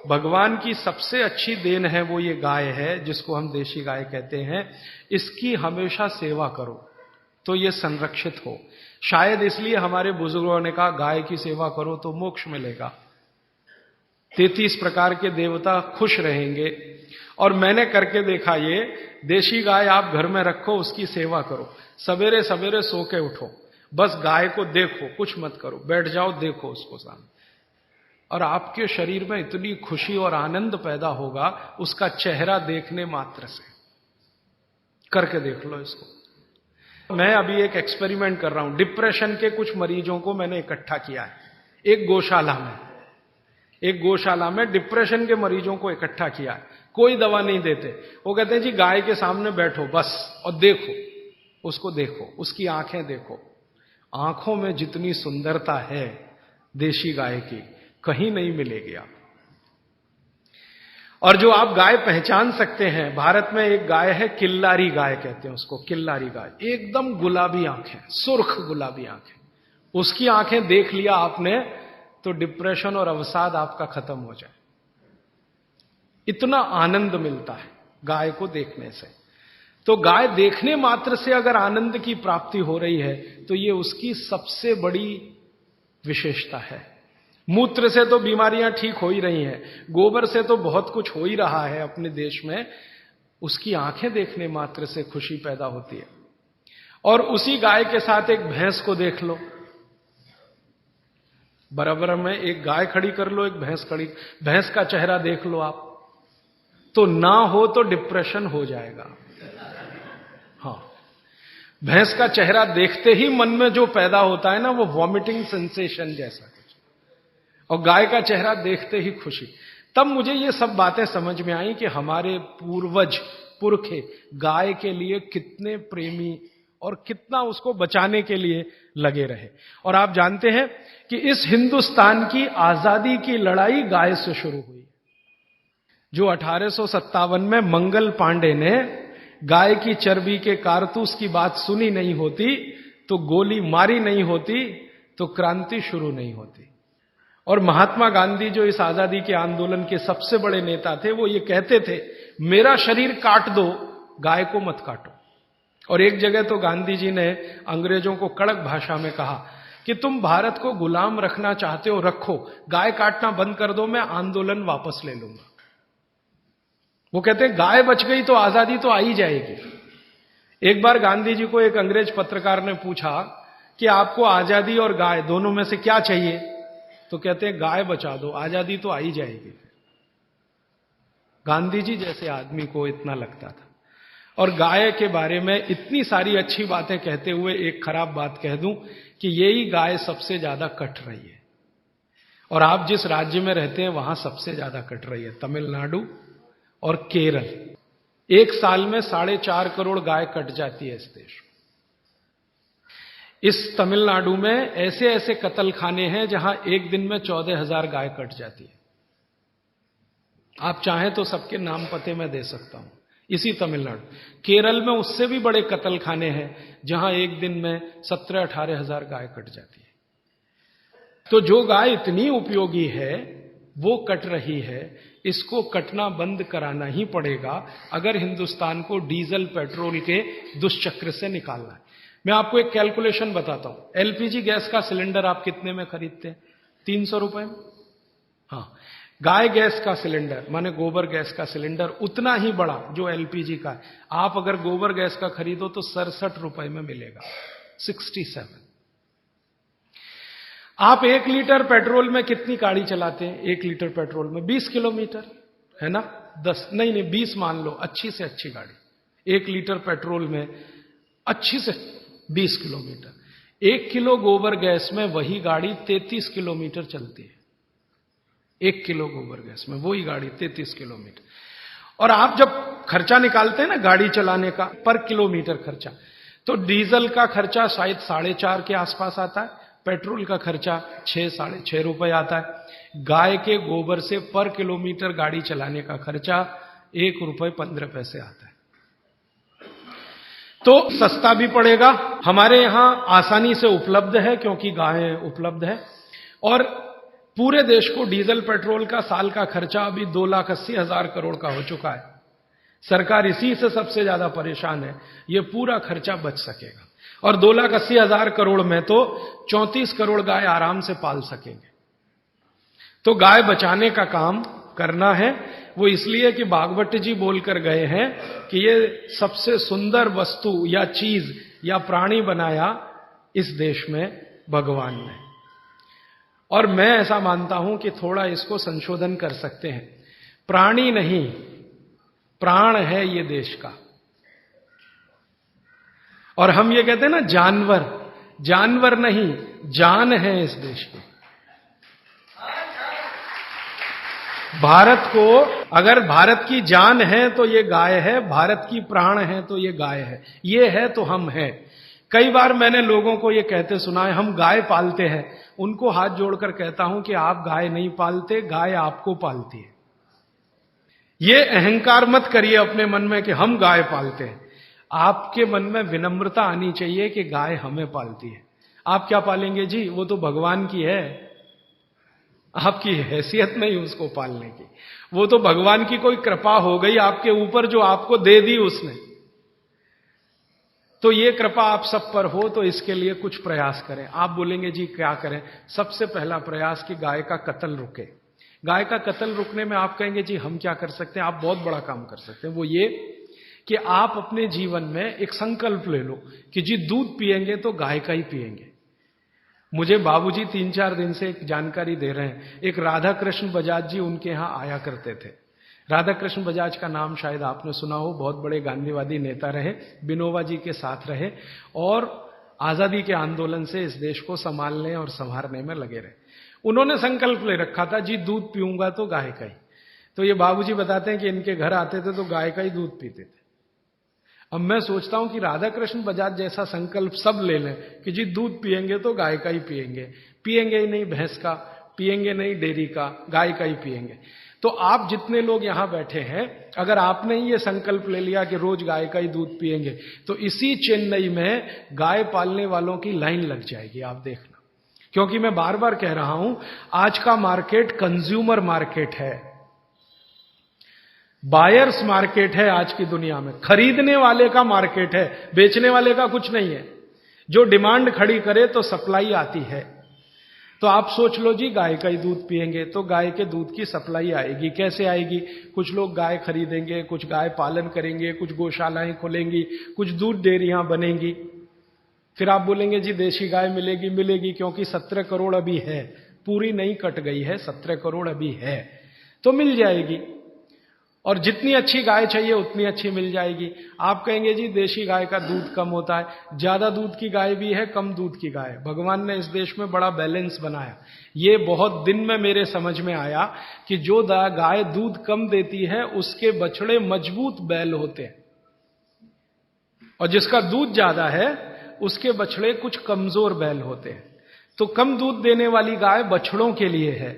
भगवान की सबसे अच्छी देन है वो ये गाय है, जिसको हम देशी गाय कहते हैं, इसकी हमेशा सेवा करो तो ये संरक्षित हो। शायद इसलिए हमारे बुजुर्गों ने कहा गाय की सेवा करो तो मोक्ष मिलेगा, 33 प्रकार के देवता खुश रहेंगे। और मैंने करके देखा, ये देशी गाय आप घर में रखो, उसकी सेवा करो, सवेरे सवेरे सो के उठो, बस गाय को देखो, कुछ मत करो, बैठ जाओ, देखो उसको सामने, और आपके शरीर में इतनी खुशी और आनंद पैदा होगा उसका चेहरा देखने मात्र से। करके देख लो इसको। मैं अभी एक एक्सपेरिमेंट कर रहा हूं, डिप्रेशन के कुछ मरीजों को मैंने इकट्ठा किया है एक गौशाला में डिप्रेशन के मरीजों को इकट्ठा किया है। कोई दवा नहीं देते, वो कहते हैं जी गाय के सामने बैठो बस और देखो, उसको देखो, उसकी आंखें देखो, आंखों में जितनी सुंदरता है देशी गाय की कहीं नहीं मिलेगी आप। और जो आप गाय पहचान सकते हैं, भारत में एक गाय है किल्लारी गाय कहते हैं उसको, किल्लारी गाय, एकदम गुलाबी आंखें, सुर्ख गुलाबी आंखें, उसकी आंखें देख लिया आपने तो डिप्रेशन और अवसाद आपका खत्म हो जाए। इतना आनंद मिलता है गाय को देखने से। तो गाय देखने मात्र से अगर आनंद की प्राप्ति हो रही है तो ये उसकी सबसे बड़ी विशेषता है। मूत्र से तो बीमारियां ठीक हो ही रही हैं, गोबर से तो बहुत कुछ हो ही रहा है अपने देश में, उसकी आंखें देखने मात्र से खुशी पैदा होती है। और उसी गाय के साथ एक भैंस को देख लो, बराबर में एक गाय खड़ी कर लो, एक भैंस खड़ी, भैंस का चेहरा देख लो आप, तो ना हो तो डिप्रेशन हो जाएगा। हाँ, भैंस का चेहरा देखते ही मन में जो पैदा होता है ना, वो वॉमिटिंग सेंसेशन जैसा कुछ, और गाय का चेहरा देखते ही खुशी। तब मुझे ये सब बातें समझ में आई कि हमारे पूर्वज पुरखे गाय के लिए कितने प्रेमी और कितना उसको बचाने के लिए लगे रहे। और आप जानते हैं कि इस हिंदुस्तान की आजादी की लड़ाई गाय से शुरू हुई, जो 1857 में मंगल पांडे ने गाय की चर्बी के कारतूस की बात सुनी नहीं होती, तो गोली मारी नहीं होती, तो क्रांति शुरू नहीं होती। और महात्मा गांधी जो इस आजादी के आंदोलन के सबसे बड़े नेता थे, वो ये कहते थे मेरा शरीर काट दो, गाय को मत काटो। और एक जगह तो गांधी जी ने अंग्रेजों को कड़क भाषा में कहा कि तुम भारत को गुलाम रखना चाहते हो, रखो, गाय काटना बंद कर दो, मैं आंदोलन वापस ले लूंगा। वो कहते हैं गाय बच गई तो आजादी तो आ ही जाएगी। एक बार गांधी जी को एक अंग्रेज पत्रकार ने पूछा कि आपको आजादी और गाय दोनों में से क्या चाहिए, तो कहते हैं गाय बचा दो, आजादी तो आ ही जाएगी। गांधी जी जैसे आदमी को इतना लगता था। और गाय के बारे में इतनी सारी अच्छी बातें कहते हुए एक खराब बात कह दूं कि यही गाय सबसे ज्यादा कट रही है। और आप जिस राज्य में रहते हैं वहां सबसे ज्यादा कट रही है, तमिलनाडु और केरल। एक साल में 4.5 करोड़ गाय कट जाती है इस देश में। इस तमिलनाडु में ऐसे ऐसे कत्ल खाने हैं जहां एक दिन में 14,000 गाय कट जाती है। आप चाहें तो सबके नाम पते मैं दे सकता हूं। इसी तमिलनाडु, केरल में उससे भी बड़े कत्ल खाने हैं जहां एक दिन में 17-18 हजार गाय कट जाती है। तो जो गाय इतनी उपयोगी है वो कट रही है, इसको कटना बंद कराना ही पड़ेगा अगर हिंदुस्तान को डीजल पेट्रोल के दुष्चक्र से निकालना है। मैं आपको एक कैलकुलेशन बताता हूं। एलपीजी गैस का सिलेंडर आप कितने में खरीदते हैं? 300 रुपए में। हाँ, गाय गैस का सिलेंडर माने गोबर गैस का सिलेंडर उतना ही बड़ा जो एलपीजी का है, आप अगर गोबर गैस का खरीदो तो 67 रुपए में मिलेगा, 67। आप 1 लीटर पेट्रोल में कितनी गाड़ी चलाते हैं? 1 लीटर पेट्रोल में 20 किलोमीटर, है ना? 10 नहीं 20 मान लो, अच्छी से अच्छी गाड़ी 1 लीटर पेट्रोल में अच्छी से 20 किलोमीटर। 1 किलो गोबर गैस में वही गाड़ी 33 किलोमीटर चलती है। 1 किलो गोबर गैस में वही गाड़ी 33 किलोमीटर। और आप जब खर्चा निकालते हैं ना गाड़ी चलाने का, पर किलोमीटर खर्चा, तो डीजल का खर्चा शायद 4.5 के आसपास आता है, पेट्रोल का खर्चा 6-6.5 रुपए आता है। गाय के गोबर से पर किलोमीटर गाड़ी चलाने का खर्चा 1.15 रुपए आता है। तो सस्ता भी पड़ेगा, हमारे यहां आसानी से उपलब्ध है क्योंकि गाय उपलब्ध है, और पूरे देश को डीजल पेट्रोल का साल का खर्चा अभी 2,80,000 करोड़ का हो चुका है। सरकार इसी से सबसे ज्यादा परेशान है, ये पूरा खर्चा बच सकेगा, और 2,80,000 करोड़ में तो 34 करोड़ गाय आराम से पाल सकेंगे। तो गाय बचाने का काम करना है। वो इसलिए कि भागवत जी बोलकर गए हैं कि ये सबसे सुंदर वस्तु या चीज या प्राणी बनाया इस देश में भगवान ने, और मैं ऐसा मानता हूं कि थोड़ा इसको संशोधन कर सकते हैं। प्राणी नहीं, प्राण है ये देश का। और हम ये कहते हैं ना जानवर, जानवर नहीं, जान है इस देश की। भारत को अगर भारत की जान है तो ये गाय है, भारत की प्राण है तो ये गाय है, ये है तो हम हैं। कई बार मैंने लोगों को ये कहते सुना है हम गाय पालते हैं, उनको हाथ जोड़कर कहता हूं कि आप गाय नहीं पालते, गाय आपको पालती है। ये अहंकार मत करिए अपने मन में कि हम गाय पालते हैं। आपके मन में विनम्रता आनी चाहिए कि गाय हमें पालती है। आप क्या पालेंगे जी, वो तो भगवान की है, आपकी हैसियत नहीं उसको पालने की। वो तो भगवान की कोई कृपा हो गई आपके ऊपर जो आपको दे दी उसने। तो ये कृपा आप सब पर हो तो इसके लिए कुछ प्रयास करें। आप बोलेंगे जी क्या करें? सबसे पहला प्रयास कि गाय का कत्ल रुके। गाय का कत्ल रुकने में आप कहेंगे जी हम क्या कर सकते हैं? आप बहुत बड़ा काम कर सकते हैं। वो ये कि आप अपने जीवन में एक संकल्प ले लो कि जी दूध पिएंगे तो गाय का ही पिएंगे। मुझे बाबूजी 3-4 दिन से एक जानकारी दे रहे हैं, एक राधा कृष्ण बजाज जी उनके यहां आया करते थे। राधा कृष्ण बजाज का नाम शायद आपने सुना हो, बहुत बड़े गांधीवादी नेता रहे, बिनोबा जी के साथ रहे और आजादी के आंदोलन से इस देश को संभालने और संवारने में लगे रहे। उन्होंने संकल्प ले रखा था जी दूध पीऊंगा तो गाय का ही। तो ये बाबूजी बताते हैं कि इनके घर आते थे तो गाय का ही दूध पीते थे। अब मैं सोचता हूं कि राधा कृष्ण बजाज जैसा संकल्प सब ले लें कि जी दूध पिएंगे तो गाय का ही पिएंगे, पिएंगे ही नहीं भैंस का, पिएंगे नहीं डेयरी का, गाय का ही पिएंगे। तो आप जितने लोग यहां बैठे हैं, अगर आपने ये संकल्प ले लिया कि रोज गाय का ही दूध पिएंगे, तो इसी चेन्नई में गाय पालने वालों की लाइन लग जाएगी, आप देखना। क्योंकि मैं बार बार कह रहा हूं, आज का मार्केट कंज्यूमर मार्केट है, बायर्स मार्केट है आज की दुनिया में, खरीदने वाले का मार्केट है, बेचने वाले का कुछ नहीं है। जो डिमांड खड़ी करे तो सप्लाई आती है। तो आप सोच लो जी गाय का ही दूध पिएंगे तो गाय के दूध की सप्लाई आएगी। कैसे आएगी? कुछ लोग गाय खरीदेंगे, कुछ गाय पालन करेंगे, कुछ गौशालाएं खोलेंगी, कुछ दूध डेयरियां बनेंगी। फिर आप बोलेंगे जी देशी गाय मिलेगी, मिलेगी क्योंकि 17 करोड़ अभी है, पूरी नहीं कट गई है, 17 करोड़ अभी है, तो मिल जाएगी। और जितनी अच्छी गाय चाहिए उतनी अच्छी मिल जाएगी। आप कहेंगे जी देशी गाय का दूध कम होता है, ज्यादा दूध की गाय भी है, कम दूध की गाय। भगवान ने इस देश में बड़ा बैलेंस बनाया। ये बहुत दिन में मेरे समझ में आया कि जो गाय दूध कम देती है उसके बछड़े मजबूत बैल होते हैं, और जिसका दूध ज्यादा है उसके बछड़े कुछ कमजोर बैल होते हैं। तो कम दूध देने वाली गाय बछड़ों के लिए है,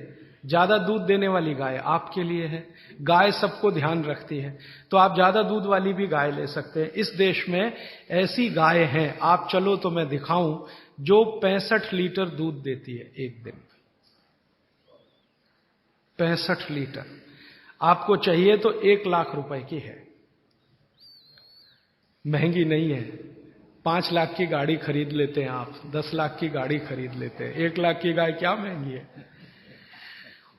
ज्यादा दूध देने वाली गाय आपके लिए है। गाय सबको ध्यान रखती है, तो आप ज्यादा दूध वाली भी गाय ले सकते हैं। इस देश में ऐसी गाय हैं, आप चलो तो मैं दिखाऊं, जो 65 लीटर दूध देती है एक दिन। 65 लीटर। आपको चाहिए तो 1 लाख रुपए की है, महंगी नहीं है। 5 लाख की गाड़ी खरीद लेते हैं आप, 10 लाख की गाड़ी खरीद लेते हैं, 1 लाख की गाय क्या महंगी है।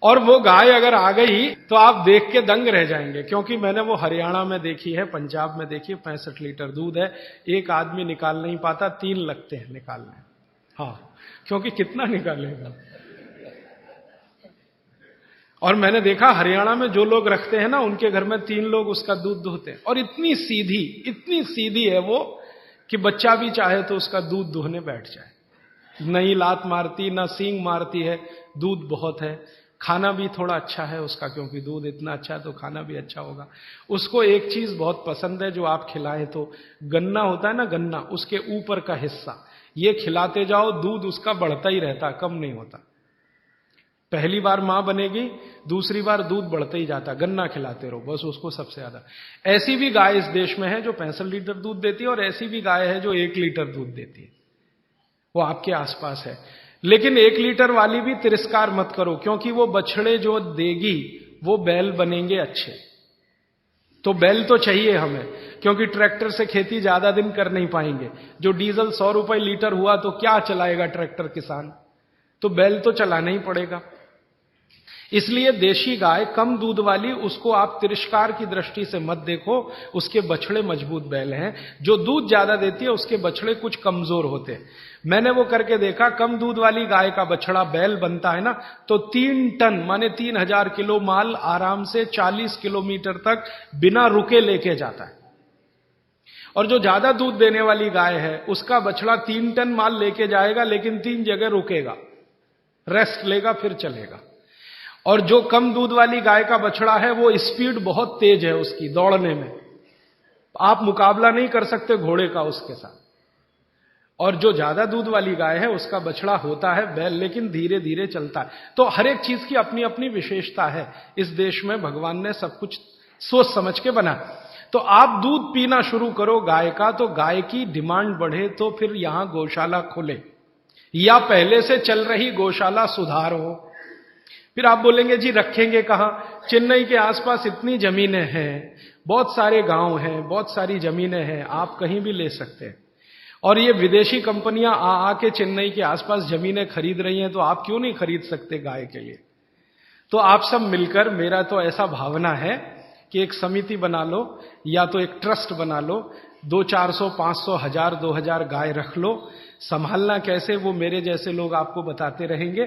और वो गाय अगर आ गई तो आप देख के दंग रह जाएंगे, क्योंकि मैंने वो हरियाणा में देखी है, पंजाब में देखी है। 65 लीटर दूध है, एक आदमी निकाल नहीं पाता, 3 लगते हैं निकालने। हाँ, क्योंकि कितना निकालेगा। और मैंने देखा हरियाणा में जो लोग रखते हैं ना, उनके घर में 3 लोग उसका दूध दुहते हैं। और इतनी सीधी है वो कि बच्चा भी चाहे तो उसका दूध दुहने बैठ जाए। नहीं लात मारती, ना सींग मारती है, दूध बहुत है। खाना भी थोड़ा अच्छा है उसका, क्योंकि दूध इतना अच्छा है तो खाना भी अच्छा होगा। उसको एक चीज बहुत पसंद है जो आप खिलाएं तो, गन्ना होता है ना, गन्ना, उसके ऊपर का हिस्सा ये खिलाते जाओ, दूध उसका बढ़ता ही रहता, कम नहीं होता। पहली बार मां बनेगी, दूसरी बार दूध बढ़ता ही जाता, गन्ना खिलाते रहो बस उसको सबसे ज्यादा। ऐसी भी गाय इस देश में है जो 65 लीटर दूध देती है, और ऐसी भी गाय है जो 1 लीटर दूध देती है, वो आपके आसपास है। लेकिन 1 लीटर वाली भी तिरस्कार मत करो, क्योंकि वो बछड़े जो देगी वो बैल बनेंगे अच्छे। तो बैल तो चाहिए हमें, क्योंकि ट्रैक्टर से खेती ज्यादा दिन कर नहीं पाएंगे। जो डीजल 100 रुपए लीटर हुआ तो क्या चलाएगा ट्रैक्टर किसान, तो बैल तो चलाना ही पड़ेगा। इसलिए देशी गाय कम दूध वाली, उसको आप तिरस्कार की दृष्टि से मत देखो, उसके बछड़े मजबूत बैल हैं। जो दूध ज्यादा देती है उसके बछड़े कुछ कमजोर होते हैं। मैंने वो करके देखा, कम दूध वाली गाय का बछड़ा बैल बनता है ना, तो 3 टन माने 3000 किलो माल आराम से 40 किलोमीटर तक बिना रुके लेके जाता है। और जो ज्यादा दूध देने वाली गाय है उसका बछड़ा 3 टन माल लेके जाएगा, लेकिन 3 जगह रुकेगा, रेस्ट लेगा, फिर चलेगा। और जो कम दूध वाली गाय का बछड़ा है वो स्पीड बहुत तेज है उसकी दौड़ने में, आप मुकाबला नहीं कर सकते घोड़े का उसके साथ। और जो ज्यादा दूध वाली गाय है उसका बछड़ा होता है बैल, लेकिन धीरे धीरे चलता है। तो हर एक चीज की अपनी अपनी विशेषता है। इस देश में भगवान ने सब कुछ सोच समझ के बना। तो आप दूध पीना शुरू करो गाय का, तो गाय की डिमांड बढ़े तो फिर यहां गौशाला खोले, या पहले से चल रही गौशाला सुधारो। फिर आप बोलेंगे जी रखेंगे कहां? चेन्नई के आसपास इतनी जमीनें हैं, बहुत सारे गांव हैं, बहुत सारी जमीनें हैं, आप कहीं भी ले सकते हैं। और ये विदेशी कंपनियां आके चेन्नई के आसपास जमीनें खरीद रही हैं, तो आप क्यों नहीं खरीद सकते गाय के लिए? तो आप सब मिलकर, मेरा तो ऐसा भावना है कि एक समिति बना लो या तो एक ट्रस्ट बना लो, 200-400, 500, 1000, 2000 गाय रख लो। संभालना कैसे वो मेरे जैसे लोग आपको बताते रहेंगे।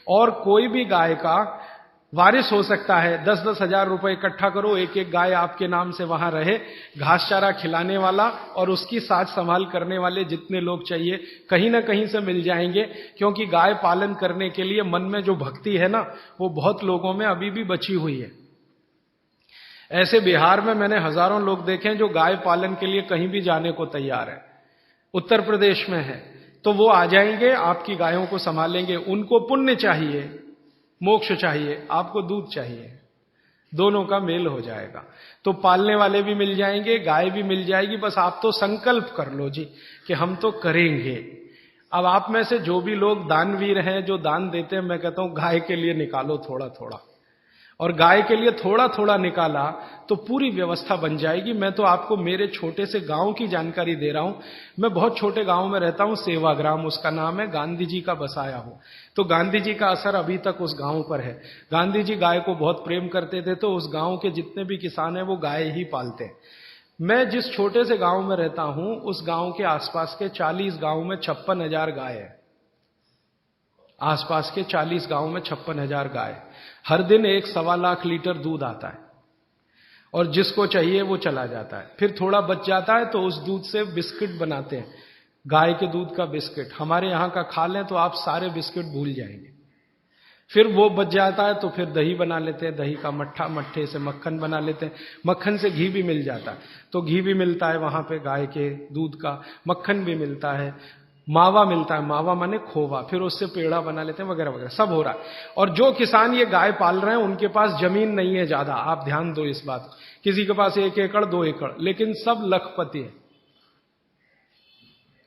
और कोई भी गाय का वारिस हो सकता है, 10-10 हजार रुपए इकट्ठा करो, एक एक गाय आपके नाम से वहां रहे, घास चारा खिलाने वाला और उसकी साज संभाल करने वाले जितने लोग चाहिए कहीं ना कहीं से मिल जाएंगे। क्योंकि गाय पालन करने के लिए मन में जो भक्ति है ना, वो बहुत लोगों में अभी भी बची हुई है। ऐसे बिहार में मैंने हजारों लोग देखे हैं जो गाय पालन के लिए कहीं भी जाने को तैयार है। उत्तर प्रदेश में है तो वो आ जाएंगे, आपकी गायों को संभालेंगे। उनको पुण्य चाहिए, मोक्ष चाहिए, आपको दूध चाहिए, दोनों का मेल हो जाएगा। तो पालने वाले भी मिल जाएंगे, गाय भी मिल जाएगी। बस आप तो संकल्प कर लो जी कि हम तो करेंगे। अब आप में से जो भी लोग दानवीर हैं, जो दान देते हैं, मैं कहता हूं गाय के लिए निकालो थोड़ा थोड़ा, और गाय के लिए थोड़ा थोड़ा निकाला तो पूरी व्यवस्था बन जाएगी। मैं तो आपको मेरे छोटे से गांव की जानकारी दे रहा हूं। मैं बहुत छोटे गांव में रहता हूं, सेवाग्राम उसका नाम है, गांधी जी का बसाया हूं। तो गांधी जी का असर अभी तक उस गांव पर है। गांधी जी गाय को बहुत प्रेम करते थे, तो उस गांव के जितने भी किसान हैं वो गाय ही पालते हैं। मैं जिस छोटे से गांव में रहता हूं, उस गांव के आसपास के 40 गांव में 56,000 गाय है। आसपास के 40 गांव में 56,000 गाय। हर दिन 1-1.25 लाख लीटर दूध आता है, और जिसको चाहिए वो चला जाता है। फिर थोड़ा बच जाता है तो उस दूध से बिस्किट बनाते हैं, गाय के दूध का बिस्किट। हमारे यहां का खा लें तो आप सारे बिस्किट भूल जाएंगे। फिर वो बच जाता है तो फिर दही बना लेते हैं, दही का मट्ठा, मट्ठे से मक्खन बना लेते हैं, मक्खन से घी भी मिल जाता है। तो घी भी मिलता है वहां पे गाय के दूध का, मक्खन भी मिलता है, मावा मिलता है, मावा माने खोवा, फिर उससे पेड़ा बना लेते हैं, वगैरह वगैरह सब हो रहा है। और जो किसान ये गाय पाल रहे हैं उनके पास जमीन नहीं है ज्यादा, आप ध्यान दो इस बात। किसी के पास 1 एकड़ 2 एकड़, लेकिन सब लखपति है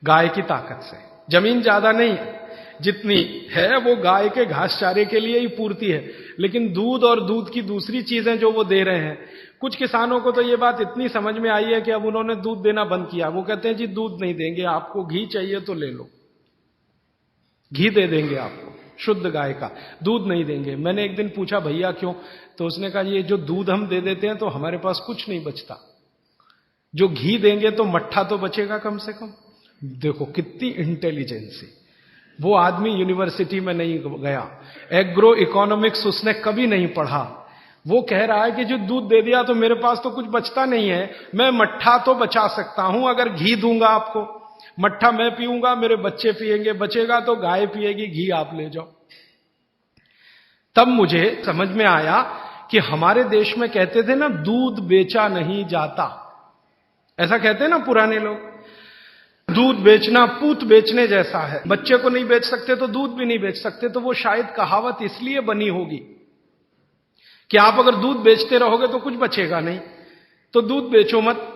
गाय की ताकत से। जमीन ज्यादा नहीं है, जितनी है वो गाय के घास चारे के लिए ही पूर्ति है। लेकिन दूध और दूध की दूसरी चीजें जो वो दे रहे हैं, कुछ किसानों को तो ये बात इतनी समझ में आई है कि अब उन्होंने दूध देना बंद किया। वो कहते हैं जी दूध नहीं देंगे, आपको घी चाहिए तो ले लो, घी दे देंगे आपको शुद्ध गाय का, दूध नहीं देंगे। मैंने एक दिन पूछा भैया क्यों, तो उसने कहा ये जो दूध हम दे देते हैं तो हमारे पास कुछ नहीं बचता, जो घी देंगे तो मट्ठा तो बचेगा कम से कम। देखो कितनी इंटेलिजेंसी। वो आदमी यूनिवर्सिटी में नहीं गया, एग्रो इकोनॉमिक्स उसने कभी नहीं पढ़ा। वो कह रहा है कि जो दूध दे दिया तो मेरे पास तो कुछ बचता नहीं है, मैं मट्ठा तो बचा सकता हूं अगर घी दूंगा आपको। मट्ठा मैं पीऊंगा, मेरे बच्चे पिएंगे, बचेगा तो गाय पिएगी, घी आप ले जाओ। तब मुझे समझ में आया कि हमारे देश में कहते थे ना, दूध बेचा नहीं जाता, ऐसा कहते हैं ना पुराने लोग। दूध बेचना पूत बेचने जैसा है, बच्चे को नहीं बेच सकते तो दूध भी नहीं बेच सकते। तो वो शायद कहावत इसलिए बनी होगी कि आप अगर दूध बेचते रहोगे तो कुछ बचेगा नहीं, तो दूध बेचो मत।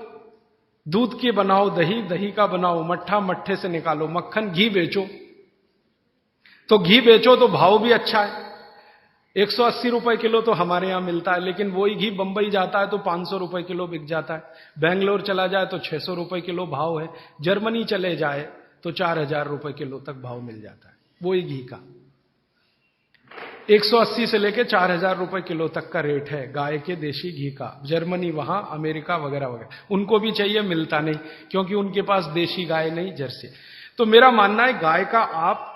दूध की बनाओ दही, दही का बनाओ मट्ठा, मट्ठे से निकालो मक्खन, घी बेचो। तो घी बेचो तो भाव भी अच्छा है, 180 रुपए किलो तो हमारे यहां मिलता है, लेकिन वही घी बंबई जाता है तो 500 रुपए किलो बिक जाता है, बेंगलोर चला जाए तो 600 रुपए किलो भाव है, जर्मनी चले जाए तो 4000 रुपए किलो तक भाव मिल जाता है वही घी का। 180 से लेके 4000 रुपए किलो तक का रेट है गाय के देशी घी का। जर्मनी, वहां अमेरिका वगैरह वगैरह, उनको भी चाहिए, मिलता नहीं, क्योंकि उनके पास देशी गाय नहीं, जर्सी। तो मेरा मानना है गाय का आप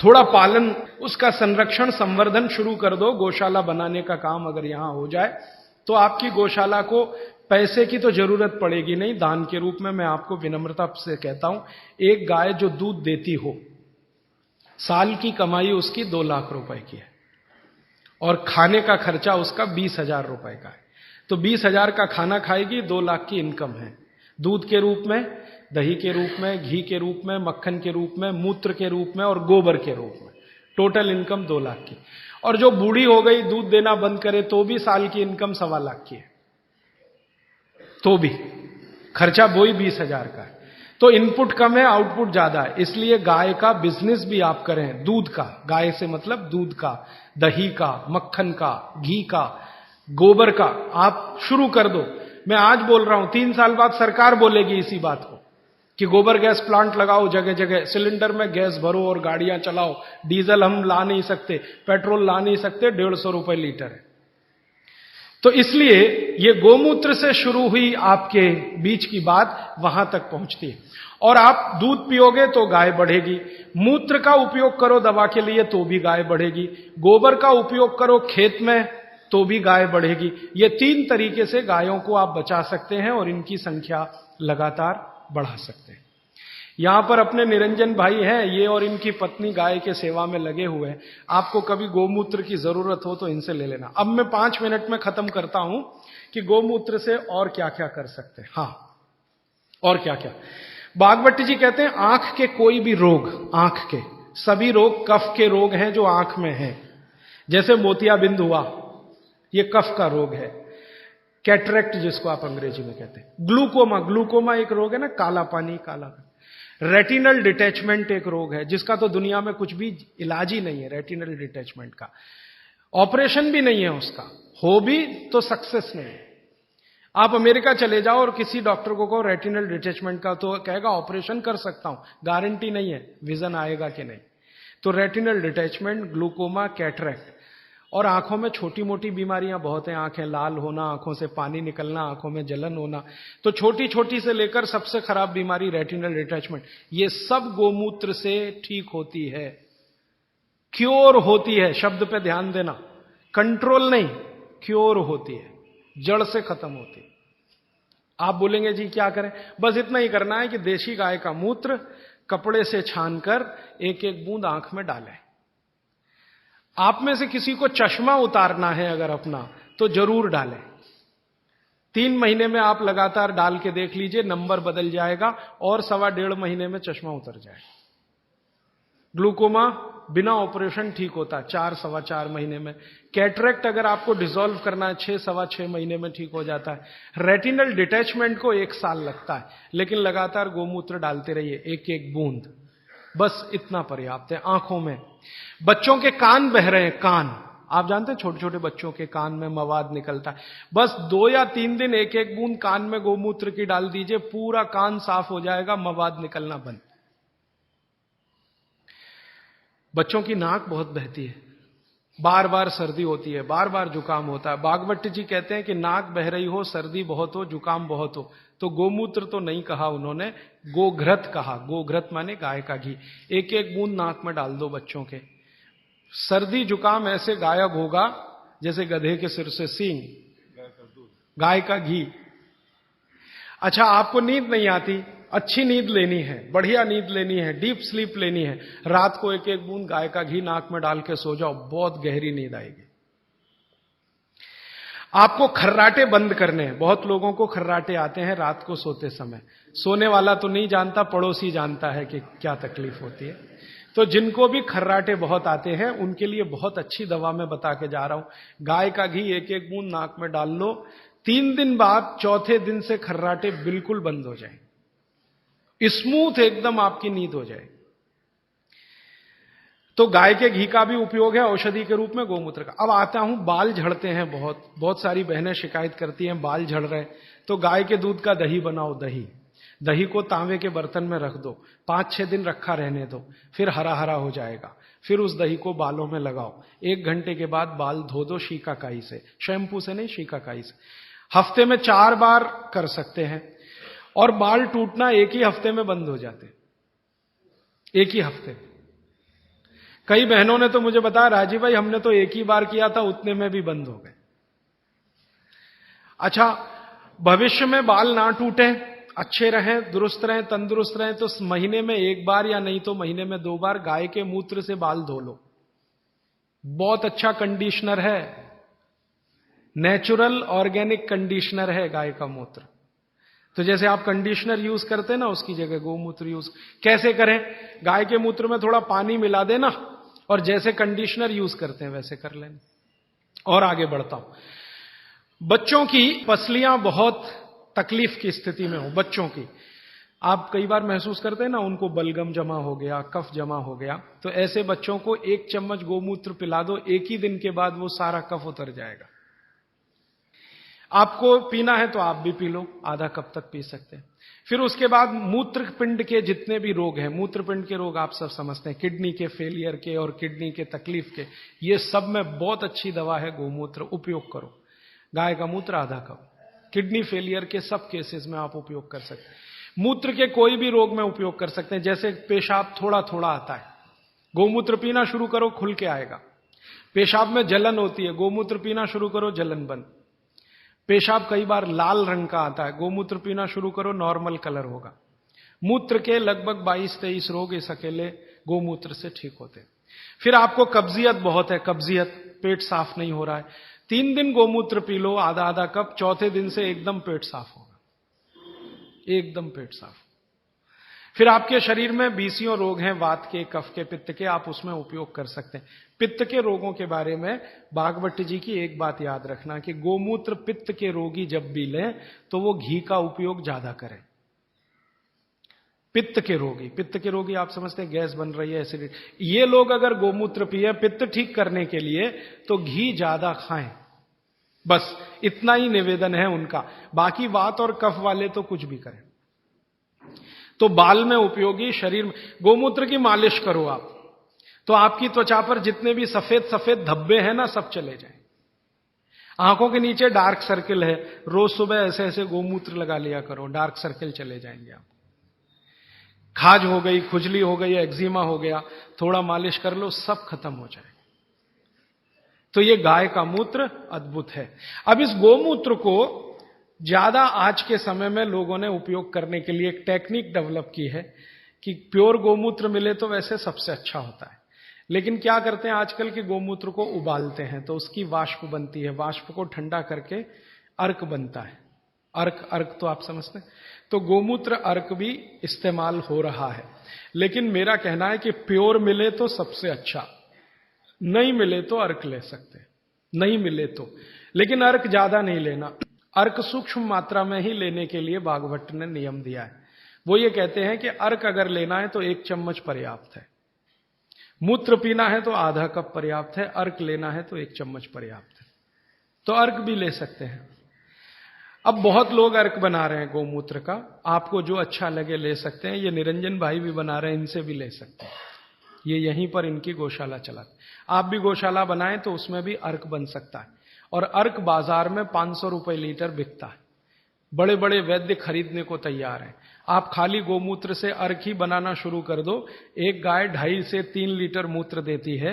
थोड़ा पालन, उसका संरक्षण, संवर्धन शुरू कर दो। गौशाला बनाने का काम अगर यहां हो जाए तो आपकी गौशाला को पैसे की तो जरूरत पड़ेगी नहीं, दान के रूप में। मैं आपको विनम्रता से कहता हूं, एक गाय जो दूध देती हो, साल की कमाई उसकी 2 लाख रुपए की है और खाने का खर्चा उसका 20,000 रुपए का है। तो 20,000 का खाना खाएगी, 2 लाख की इनकम है। दूध के रूप में, दही के रूप में, घी के रूप में, मक्खन के रूप में, मूत्र के रूप में और गोबर के रूप में, टोटल इनकम 2 लाख की। और जो बूढ़ी हो गई, दूध देना बंद करे तो भी साल की इनकम 1.25 लाख की है, तो भी खर्चा वही 20,000 का है। तो इनपुट कम है, आउटपुट ज्यादा है। इसलिए गाय का बिजनेस भी आप करें, दूध का, गाय से मतलब दूध का, दही का, मक्खन का, घी का, गोबर का, आप शुरू कर दो। मैं आज बोल रहा हूं, 3 साल बाद सरकार बोलेगी इसी बात को कि गोबर गैस प्लांट लगाओ जगह जगह, सिलेंडर में गैस भरो और गाड़ियां चलाओ। डीजल हम ला नहीं सकते, पेट्रोल ला नहीं सकते, 150 रुपए लीटर है। तो इसलिए ये गोमूत्र से शुरू हुई आपके बीच की बात वहां तक पहुंचती है। और आप दूध पियोगे तो गाय बढ़ेगी, मूत्र का उपयोग करो दवा के लिए तो भी गाय बढ़ेगी, गोबर का उपयोग करो खेत में तो भी गाय बढ़ेगी। ये 3 तरीके से गायों को आप बचा सकते हैं और इनकी संख्या लगातार बढ़ा सकते हैं। यहां पर अपने निरंजन भाई हैं, ये और इनकी पत्नी गाय के सेवा में लगे हुए हैं। आपको कभी गोमूत्र की जरूरत हो तो इनसे ले लेना। अब मैं 5 मिनट में खत्म करता हूं कि गोमूत्र से और क्या क्या कर सकते हैं। हां, और क्या क्या। बागवती जी कहते हैं आंख के कोई भी रोग, आंख के सभी रोग कफ के रोग हैं जो आंख में हैं। जैसे मोतियाबिंद हुआ, ये कफ का रोग है। कैटरेक्ट जिसको आप अंग्रेजी में कहते हैं, ग्लूकोमा, ग्लूकोमा एक रोग है ना, काला पानी, काला। रेटिनल डिटैचमेंट एक रोग है जिसका तो दुनिया में कुछ भी इलाज ही नहीं है, रेटिनल डिटैचमेंट का ऑपरेशन भी नहीं है, उसका हो भी तो सक्सेस नहीं है। आप अमेरिका चले जाओ और किसी डॉक्टर को कहो रेटिनल डिटैचमेंट का, तो कहेगा ऑपरेशन कर सकता हूं, गारंटी नहीं है विजन आएगा कि नहीं। तो रेटिनल डिटैचमेंट, ग्लूकोमा, कैटरेक्ट। और आंखों में छोटी मोटी बीमारियां बहुत हैं, आंखें लाल होना, आंखों से पानी निकलना, आंखों में जलन होना। तो छोटी छोटी से लेकर सबसे खराब बीमारी रेटिनल डिटैचमेंट, ये सब गोमूत्र से ठीक होती है, क्योर होती है। शब्द पे ध्यान देना, कंट्रोल नहीं, क्योर होती है, जड़ से खत्म होती है। आप बोलेंगे जी क्या करें? बस इतना ही करना है कि देशी गाय का मूत्र कपड़े से छानकर एक एक बूंद आंख में डालें। आप में से किसी को चश्मा उतारना है अगर अपना, तो जरूर डालें। 3 महीने में आप लगातार डाल के देख लीजिए, नंबर बदल जाएगा और 1.25 महीने में चश्मा उतर जाएगा। ग्लूकोमा बिना ऑपरेशन ठीक होता है 4-4.25 महीने में। कैटरेक्ट अगर आपको डिसॉल्व करना है 6-6.25 महीने में ठीक हो जाता है। रेटिनल डिटैचमेंट को 1 साल लगता है, लेकिन लगातार गोमूत्र डालते रहिए, एक एक बूंद, बस इतना पर्याप्त है। आंखों में, बच्चों के कान बह रहे हैं, कान, आप जानते हैं छोटे छोटे बच्चों के कान में मवाद निकलता है, बस 2 या 3 दिन एक एक बूंद कान में गोमूत्र की डाल दीजिए, पूरा कान साफ हो जाएगा, मवाद निकलना बंद। बच्चों की नाक बहुत बहती है, बार बार सर्दी होती है, बार बार जुकाम होता है। बागवती जी कहते हैं कि नाक बह रही हो, सर्दी बहुत हो, जुकाम बहुत हो, तो गोमूत्र तो नहीं कहा उन्होंने, गोघृत कहा। गोघृत माने गाय का घी, एक एक बूंद नाक में डाल दो बच्चों के, सर्दी जुकाम ऐसे गायब होगा जैसे गधे के सिर से सींग। गाय का घी। अच्छा, आपको नींद नहीं आती अच्छी नींद लेनी है, बढ़िया नींद लेनी है, डीप स्लीप लेनी है, रात को एक एक बूंद गाय का घी नाक में डाल के सो जाओ, बहुत गहरी नींद आएगी। आपको खर्राटे बंद करने हैं। बहुत लोगों को खर्राटे आते हैं रात को सोते समय। सोने वाला तो नहीं जानता, पड़ोसी जानता है कि क्या तकलीफ होती है। तो जिनको भी खर्राटे बहुत आते हैं उनके लिए बहुत अच्छी दवा मैं बता के जा रहा हूं। गाय का घी एक एक बूंद नाक में डाल लो, 3 दिन बाद चौथे दिन से खर्राटे बिल्कुल बंद हो जाए, स्मूथ एकदम आपकी नींद हो जाए। तो गाय के घी का भी उपयोग है औषधि के रूप में, गोमूत्र का। अब आता हूं, बाल झड़ते हैं बहुत सारी बहनें शिकायत करती हैं बाल झड़ रहे, तो गाय के दूध का दही बनाओ। दही को तांबे के बर्तन में रख दो, 5-6 दिन रखा रहने दो, फिर हरा हरा हो जाएगा। फिर उस दही को बालों में लगाओ, 1 घंटे के बाद बाल धो दो शिकाकाई से, शैम्पू से नहीं, शिकाकाई से। हफ्ते में 4 बार कर सकते हैं। और बाल टूटना एक ही हफ्ते में बंद हो जाते, एक ही हफ्ते। कई बहनों ने तो मुझे बताया, राजीव भाई हमने तो एक ही बार किया था, उतने में भी बंद हो गए। अच्छा, भविष्य में बाल ना टूटे, अच्छे रहें, दुरुस्त रहें, तंदुरुस्त रहें, तो महीने में 1 बार या नहीं तो महीने में 2 बार गाय के मूत्र से बाल धो लो। बहुत अच्छा कंडीशनर है, नेचुरल ऑर्गेनिक कंडीशनर है गाय का मूत्र। तो जैसे आप कंडीशनर यूज करते हैं ना, उसकी जगह गोमूत्र यूज कैसे करें? गाय के मूत्र में थोड़ा पानी मिला देना और जैसे कंडीशनर यूज करते हैं वैसे कर लेना। और आगे बढ़ता हूं। बच्चों की पसलियां बहुत तकलीफ की स्थिति में हो, बच्चों की आप कई बार महसूस करते हैं ना, उनको बलगम जमा हो गया, कफ जमा हो गया, तो ऐसे बच्चों को 1 चम्मच गोमूत्र पिला दो, एक ही दिन के बाद वो सारा कफ उतर जाएगा। आपको पीना है तो आप भी पी लो, आधा कप तक पी सकते हैं। फिर उसके बाद मूत्रपिंड के जितने भी रोग हैं, मूत्रपिंड के रोग आप सब समझते हैं, किडनी के फेलियर के और किडनी के तकलीफ के, ये सब में बहुत अच्छी दवा है गोमूत्र, उपयोग करो। गाय का मूत्र आधा कप, किडनी फेलियर के सब केसेस में आप उपयोग कर सकते हैं। मूत्र के कोई भी रोग में उपयोग कर सकते हैं। जैसे पेशाब थोड़ा थोड़ा आता है, गोमूत्र पीना शुरू करो, खुल के आएगा। पेशाब में जलन होती है, गोमूत्र पीना शुरू करो, जलन बंद। पेशाब कई बार लाल रंग का आता है, गोमूत्र पीना शुरू करो, नॉर्मल कलर होगा। मूत्र के लगभग 22-23 रोग इस अकेले गोमूत्र से ठीक होते हैं। फिर आपको कब्जियत बहुत है, कब्जियत, पेट साफ नहीं हो रहा है, 3 दिन गोमूत्र पी लो, आधा आधा कप, चौथे दिन से एकदम पेट साफ होगा, एकदम पेट साफ। फिर आपके शरीर में 20 रोग हैं, वात के, कफ के, पित्त के, आप उसमें उपयोग कर सकते हैं। पित्त के रोगों के बारे में भागवत जी की एक बात याद रखना कि गोमूत्र पित्त के रोगी जब भी लें तो वो घी का उपयोग ज्यादा करें। पित्त के रोगी आप समझते हैं गैस बन रही है, एसिडिटी, ये लोग अगर गोमूत्र पिए पित्त ठीक करने के लिए तो घी ज्यादा खाएं। बस इतना ही निवेदन है उनका। बाकी वात और कफ वाले तो कुछ भी करें। तो बाल में उपयोगी, शरीर में गोमूत्र की मालिश करो आप, तो आपकी त्वचा पर जितने भी सफेद सफेद धब्बे हैं ना, सब चले जाएं। आंखों के नीचे डार्क सर्किल है, रोज सुबह ऐसे ऐसे गोमूत्र लगा लिया करो, डार्क सर्किल चले जाएंगे आप। खाज हो गई, खुजली हो गई, एक्जिमा हो गया, थोड़ा मालिश कर लो, सब खत्म हो जाए। तो ये गाय का मूत्र अद्भुत है। अब इस गोमूत्र को ज्यादा आज के समय में लोगों ने उपयोग करने के लिए एक टेक्निक डेवलप की है कि प्योर गोमूत्र मिले तो वैसे सबसे अच्छा होता है, लेकिन क्या करते हैं आजकल के गोमूत्र को उबालते हैं तो उसकी वाष्प बनती है, वाष्प को ठंडा करके अर्क बनता है। अर्क तो आप समझते हैं। तो गोमूत्र अर्क भी इस्तेमाल हो रहा है, लेकिन मेरा कहना है कि प्योर मिले तो सबसे अच्छा, नहीं मिले तो अर्क ले सकते, नहीं मिले तो, लेकिन अर्क ज्यादा नहीं लेना। अर्क सूक्ष्म मात्रा में ही लेने के लिए भागवत ने नियम दिया है। वो ये कहते हैं कि अर्क अगर लेना है तो 1 चम्मच पर्याप्त है, मूत्र पीना है तो आधा कप पर्याप्त है, अर्क लेना है तो 1 चम्मच पर्याप्त है। तो अर्क भी ले सकते हैं। अब बहुत लोग अर्क बना रहे हैं गोमूत्र का, आपको जो अच्छा लगे ले सकते हैं। ये निरंजन भाई भी बना रहे हैं, इनसे भी ले सकते हैं, ये यहीं पर इनकी गौशाला चलाते। आप भी गौशाला बनाएं तो उसमें भी अर्क बन सकता है। और अर्क बाजार में 500 रुपए लीटर बिकता है, बड़े बड़े वैद्य खरीदने को तैयार हैं। आप खाली गोमूत्र से अर्क ही बनाना शुरू कर दो, एक गाय 2.5 से 3 लीटर मूत्र देती है,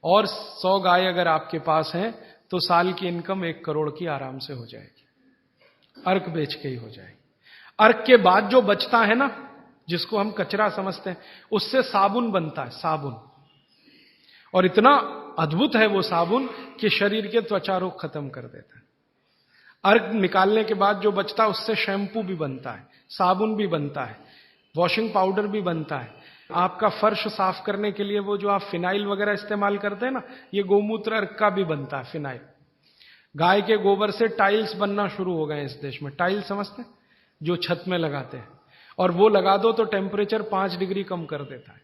और 100 गाय अगर आपके पास हैं तो साल की इनकम 1 करोड़ की आराम से हो जाएगी, अर्क बेच के ही हो जाएगी। अर्घ के बाद जो बचता है ना, जिसको हम कचरा समझते हैं, उससे साबुन बनता है, साबुन। और इतना अद्भुत है वो साबुन कि शरीर के त्वचा रोग खत्म कर देता है। अर्घ निकालने के बाद जो बचता है उससे शैम्पू भी बनता है, साबुन भी बनता है, वॉशिंग पाउडर भी बनता है। आपका फर्श साफ करने के लिए वो जो आप फिनाइल वगैरह इस्तेमाल करते हैं ना, ये गोमूत्र अर्घ का भी बनता है, फिनाइल। गाय के गोबर से टाइल्स बनना शुरू हो गए हैं इस देश में। टाइल्स समझते हैं, जो छत में लगाते हैं, और वो लगा दो तो टेम्परेचर 5 डिग्री कम कर देता है।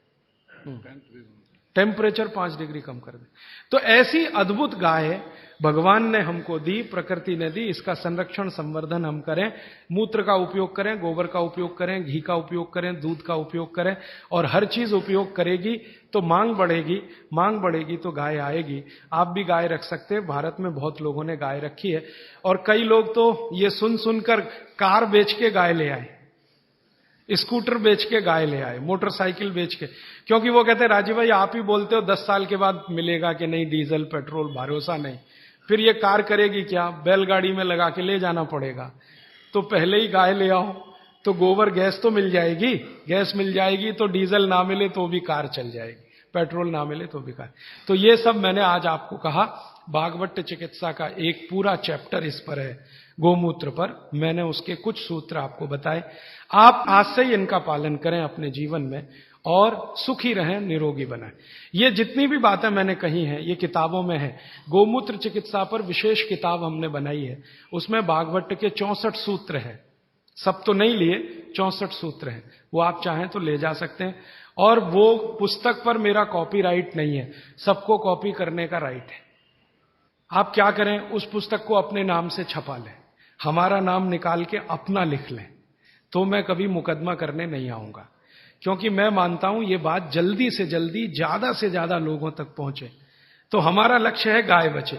टेम्परेचर 5 डिग्री कम कर दे। तो ऐसी अद्भुत गाय भगवान ने हमको दी, प्रकृति ने दी। इसका संरक्षण संवर्धन हम करें, मूत्र का उपयोग करें, गोबर का उपयोग करें, घी का उपयोग करें, दूध का उपयोग करें, और हर चीज उपयोग करेगी तो मांग बढ़ेगी। मांग बढ़ेगी तो गाय आएगी। आप भी गाय रख सकते हैं। भारत में बहुत लोगों ने गाय रखी है, और कई लोग तो ये सुन सुनकर कार बेच के गाय ले आए, स्कूटर बेच के गाय ले आए, मोटरसाइकिल बेच के। क्योंकि वो कहते हैं राजीव भाई आप ही बोलते हो 10 साल के बाद मिलेगा कि नहीं डीजल पेट्रोल, भरोसा नहीं, फिर ये कार करेगी क्या, बैलगाड़ी में लगा के ले जाना पड़ेगा। तो पहले ही गाय ले आओ तो गोबर गैस तो मिल जाएगी, गैस मिल जाएगी तो डीजल ना मिले तो भी कार चल जाएगी, पेट्रोल ना मिले तो भी कार। तो ये सब मैंने आज आपको कहा। भागवत चिकित्सा का एक पूरा चैप्टर इस पर है, गोमूत्र पर। मैंने उसके कुछ सूत्र आपको बताए। आप आज से ही इनका पालन करें अपने जीवन में और सुखी रहें, निरोगी बनाएं। ये जितनी भी बातें मैंने कही हैं ये किताबों में है। गोमूत्र चिकित्सा पर विशेष किताब हमने बनाई है, उसमें भागवत के 64 सूत्र हैं। सब तो नहीं लिए, 64 सूत्र हैं, वो आप चाहें तो ले जा सकते हैं। और वो पुस्तक पर मेरा कॉपीराइट नहीं है, सबको कॉपी करने का राइट है। आप क्या करें, उस पुस्तक को अपने नाम से छपा लें, हमारा नाम निकाल के अपना लिख लें, तो मैं कभी मुकदमा करने नहीं आऊंगा। क्योंकि मैं मानता हूं ये बात जल्दी से जल्दी ज्यादा से ज्यादा लोगों तक पहुंचे। तो हमारा लक्ष्य है गाय बचे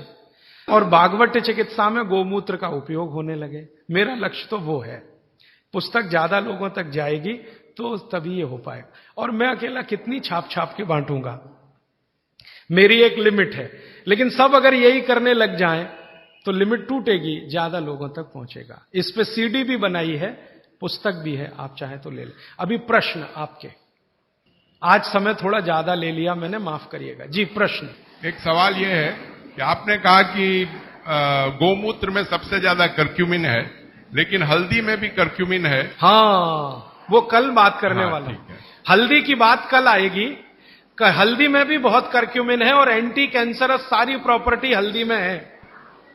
और भागवत चिकित्सा में गोमूत्र का उपयोग होने लगे। मेरा लक्ष्य तो वो है। पुस्तक ज्यादा लोगों तक जाएगी तो तभी ये हो पाएगा। और मैं अकेला कितनी छाप छाप के बांटूंगा, मेरी एक लिमिट है। लेकिन सब अगर यही करने लग जाएं तो लिमिट टूटेगी, ज्यादा लोगों तक पहुंचेगा। इस पे सीडी भी बनाई है, पुस्तक भी है, आप चाहें तो ले लें। अभी प्रश्न आपके, आज समय थोड़ा ज्यादा ले लिया मैंने, माफ करिएगा जी। प्रश्न, एक सवाल यह है कि आपने कहा कि गोमूत्र में सबसे ज्यादा कर्क्यूमिन है, लेकिन हल्दी में भी कर्क्यूमिन है। हाँ, वो कल बात करने वाला हूं। हल्दी की बात कल आएगी। हल्दी में भी बहुत कर्क्यूमिन है और एंटी कैंसरस सारी प्रॉपर्टी हल्दी में है।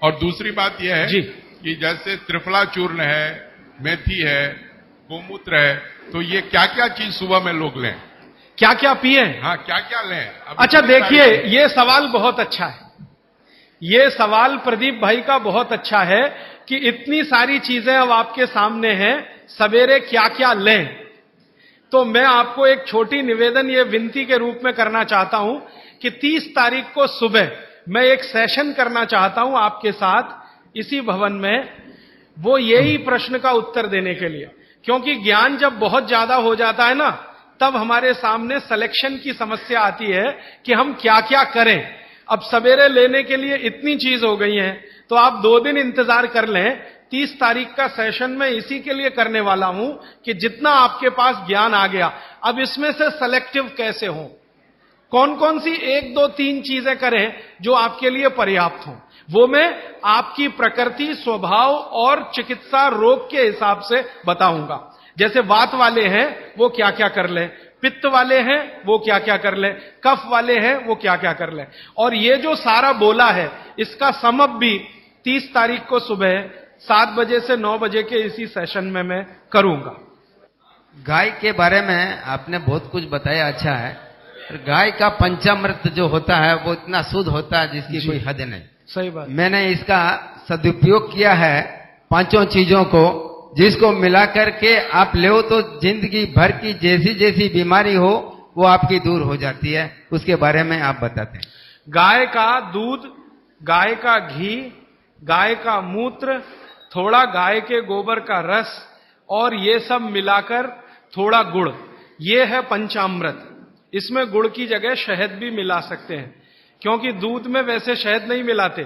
और दूसरी बात यह है जी कि जैसे त्रिफला चूर्ण है, मेथी है, गोमूत्र है, तो ये क्या क्या चीज सुबह में लोग लें, क्या क्या पिए? हाँ, क्या क्या लें? अच्छा देखिए, ये सवाल बहुत अच्छा है। ये सवाल प्रदीप भाई का बहुत अच्छा है कि इतनी सारी चीजें अब आपके सामने हैं, सवेरे क्या क्या लें। तो मैं आपको एक छोटी निवेदन, ये विनती के रूप में करना चाहता हूं कि 30 तारीख को सुबह मैं एक सेशन करना चाहता हूं आपके साथ इसी भवन में, वो यही प्रश्न का उत्तर देने के लिए। क्योंकि ज्ञान जब बहुत ज्यादा हो जाता है ना, तब हमारे सामने सिलेक्शन की समस्या आती है कि हम क्या क्या करें। अब सवेरे लेने के लिए इतनी चीज हो गई है, तो आप 2 दिन इंतजार कर लें। 30 तारीख का सेशन मैं इसी के लिए करने वाला हूं कि जितना आपके पास ज्ञान आ गया, अब इसमें से सेलेक्टिव कैसे हो, कौन कौन सी 1, 2, 3 चीजें करें जो आपके लिए पर्याप्त हो। वो मैं आपकी प्रकृति, स्वभाव और चिकित्सा रोग के हिसाब से बताऊंगा। जैसे वात वाले हैं वो क्या क्या कर लें, पित्त वाले हैं वो क्या क्या कर लें, कफ वाले हैं वो क्या क्या कर लें। और ये जो सारा बोला है इसका समअप भी 30 तारीख को सुबह 7 बजे से 9 बजे के इसी सेशन में मैं करूंगा। गाय के बारे में आपने बहुत कुछ बताया, अच्छा है। गाय का पंचामृत जो होता है वो इतना शुद्ध होता है जिसकी कोई हद नहीं। सही बात। मैंने इसका सदुपयोग किया है 5 चीजों को, जिसको मिला करके आप ले तो जिंदगी भर की जैसी जैसी बीमारी हो वो आपकी दूर हो जाती है। उसके बारे में आप बताते हैं। गाय का दूध, गाय का घी, गाय का मूत्र, थोड़ा गाय के गोबर का रस और ये सब मिलाकर थोड़ा गुड़, ये है पंचामृत। इसमें गुड़ की जगह शहद भी मिला सकते हैं, क्योंकि दूध में वैसे शहद नहीं मिलाते,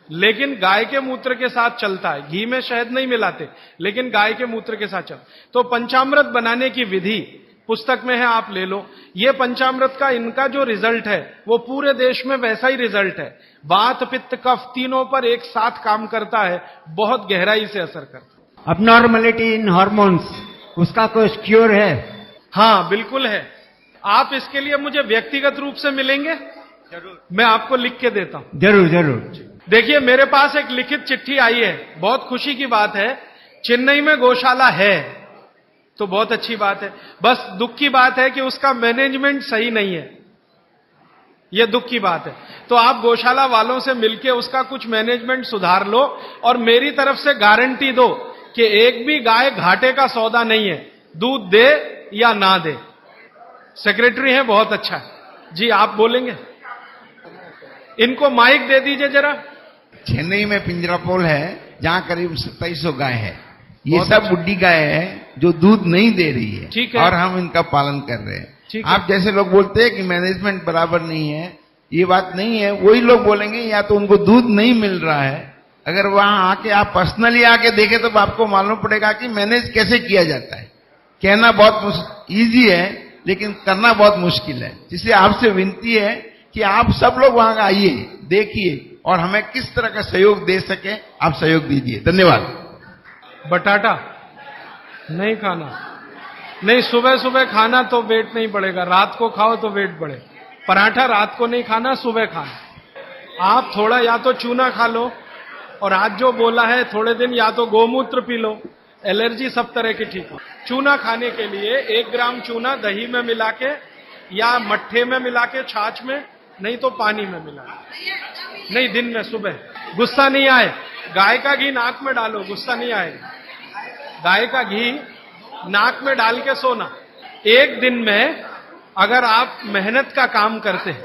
लेकिन गाय के मूत्र के साथ चलता है। घी में शहद नहीं मिलाते, लेकिन गाय के मूत्र के साथ चलता। तो पंचामृत बनाने की विधि पुस्तक में है, आप ले लो। ये पंचामृत का इनका जो रिजल्ट है वो पूरे देश में वैसा ही रिजल्ट है। वात पित्त कफ तीनों पर एक साथ काम करता है, बहुत गहराई से असर करता है। अबनॉर्मलिटी इन हार्मोन्स, उसका कोई क्योर है? हाँ बिल्कुल है। आप इसके लिए मुझे व्यक्तिगत रूप से मिलेंगे? जरूर, मैं आपको लिख के देता हूं। जरूर जरूर। देखिए, मेरे पास एक लिखित चिट्ठी आई है, बहुत खुशी की बात है। चेन्नई में गौशाला है तो बहुत अच्छी बात है, बस दुख की बात है कि उसका मैनेजमेंट सही नहीं है, यह दुख की बात है। तो आप गौशाला वालों से मिलके उसका कुछ मैनेजमेंट सुधार लो और मेरी तरफ से गारंटी दो कि एक भी गाय घाटे का सौदा नहीं है, दूध दे या ना दे। सेक्रेटरी है, बहुत अच्छा है जी, आप बोलेंगे? इनको माइक दे दीजिए जरा। चेन्नई में पिंजरापोल है जहां करीब 2700 गाय है। ये सब बुड्ढी गाय है जो दूध नहीं दे रही है, ठीक है, और हम इनका पालन कर रहे हैं। ठीक आप जैसे लोग बोलते हैं कि मैनेजमेंट बराबर नहीं है, ये बात नहीं है। वही लोग बोलेंगे या तो उनको दूध नहीं मिल रहा है। अगर वहां आके आप पर्सनली आके देखें तो आपको मालूम पड़ेगा कि मैनेज कैसे किया जाता है। कहना बहुत ईजी है लेकिन करना बहुत मुश्किल है। इसलिए आपसे विनती है कि आप सब लोग वहां आइए, देखिए और हमें किस तरह का सहयोग दे सके आप सहयोग दीजिए। धन्यवाद। बटाटा नहीं खाना, नहीं सुबह सुबह खाना तो वेट नहीं बढ़ेगा, रात को खाओ तो वेट बढ़े। पराठा रात को नहीं खाना, सुबह खाना। आप थोड़ा या तो चूना खा लो, और आज जो बोला है थोड़े दिन या तो गोमूत्र पी लो, एलर्जी सब तरह की ठीक हो। चूना खाने के लिए 1 ग्राम चूना दही में मिला के या मट्ठे में मिला के, छाछ में, नहीं तो पानी में मिला, नहीं दिन में सुबह। गुस्सा नहीं आए, गाय का घी नाक में डालो, गुस्सा नहीं आएगा। गाय का घी नाक में डाल के सोना। एक दिन में अगर आप मेहनत का काम करते हैं,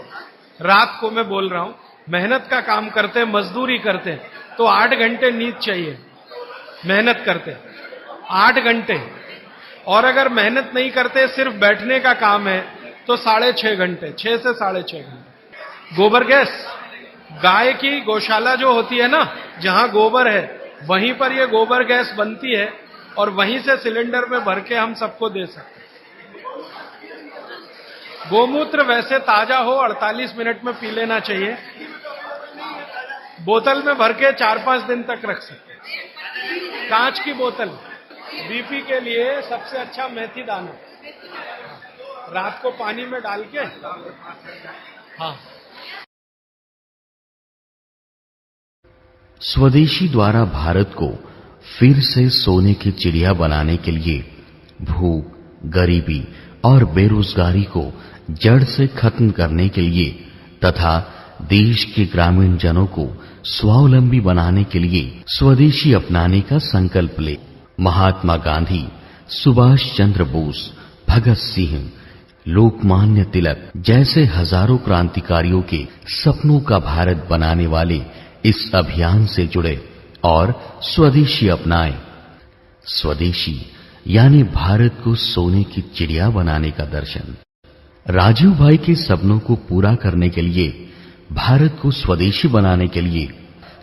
रात को मैं बोल रहा हूं, मेहनत का काम करते हैं, मजदूरी करते हैं, तो 8 घंटे नींद चाहिए। मेहनत करते 8 घंटे, और अगर मेहनत नहीं करते, सिर्फ बैठने का काम है, तो 6.5 घंटे, 6 से 6.5 घंटे। गोबर गैस, गाय की गौशाला जो होती है ना, जहां गोबर है वहीं पर ये गोबर गैस बनती है और वहीं से सिलेंडर में भर के हम सबको दे सकते हैं। गोमूत्र वैसे ताजा हो 48 मिनट में पी लेना चाहिए। बोतल में भर के 4-5 दिन तक रख सकते हैं। कांच की बोतल। बीपी के लिए सबसे अच्छा मेथी दाना, रात को पानी में डाल के, हाँ। स्वदेशी द्वारा भारत को फिर से सोने की चिड़िया बनाने के लिए भूख, गरीबी और बेरोजगारी को जड़ से खत्म करने के लिए तथा देश के ग्रामीण जनों को स्वावलंबी बनाने के लिए स्वदेशी अपनाने का संकल्प ले महात्मा गांधी, सुभाष चंद्र बोस, भगत सिंह, लोकमान्य तिलक जैसे हजारों क्रांतिकारियों के सपनों का भारत बनाने वाले इस अभियान से जुड़े और स्वदेशी अपनाएं। स्वदेशी यानी भारत को सोने की चिड़िया बनाने का दर्शन। राजीव भाई के सपनों को पूरा करने के लिए, भारत को स्वदेशी बनाने के लिए,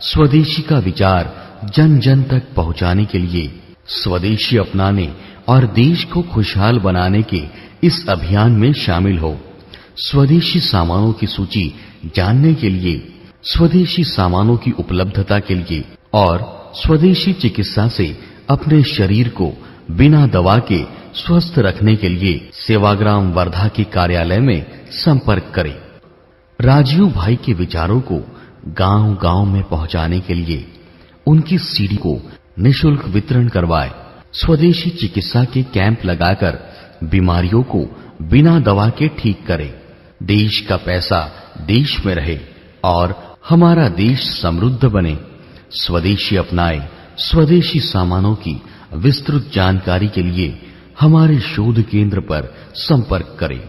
स्वदेशी का विचार जन जन तक पहुंचाने के लिए, स्वदेशी अपनाने और देश को खुशहाल बनाने के इस अभियान में शामिल हो। स्वदेशी सामानों की सूची जानने के लिए, स्वदेशी सामानों की उपलब्धता के लिए और स्वदेशी चिकित्सा से अपने शरीर को बिना दवा के स्वस्थ रखने के लिए सेवाग्राम वर्धा के कार्यालय में संपर्क करें। राजीव भाई के विचारों को गांव-गांव में पहुंचाने के लिए उनकी सीडी को निःशुल्क वितरण करवाएं। स्वदेशी चिकित्सा के कैंप लगाकर बीमारियों को बिना दवा के ठीक करें। देश का पैसा देश में रहे और हमारा देश समृद्ध बने। स्वदेशी अपनाएं। स्वदेशी सामानों की विस्तृत जानकारी के लिए हमारे शोध केंद्र पर संपर्क करें।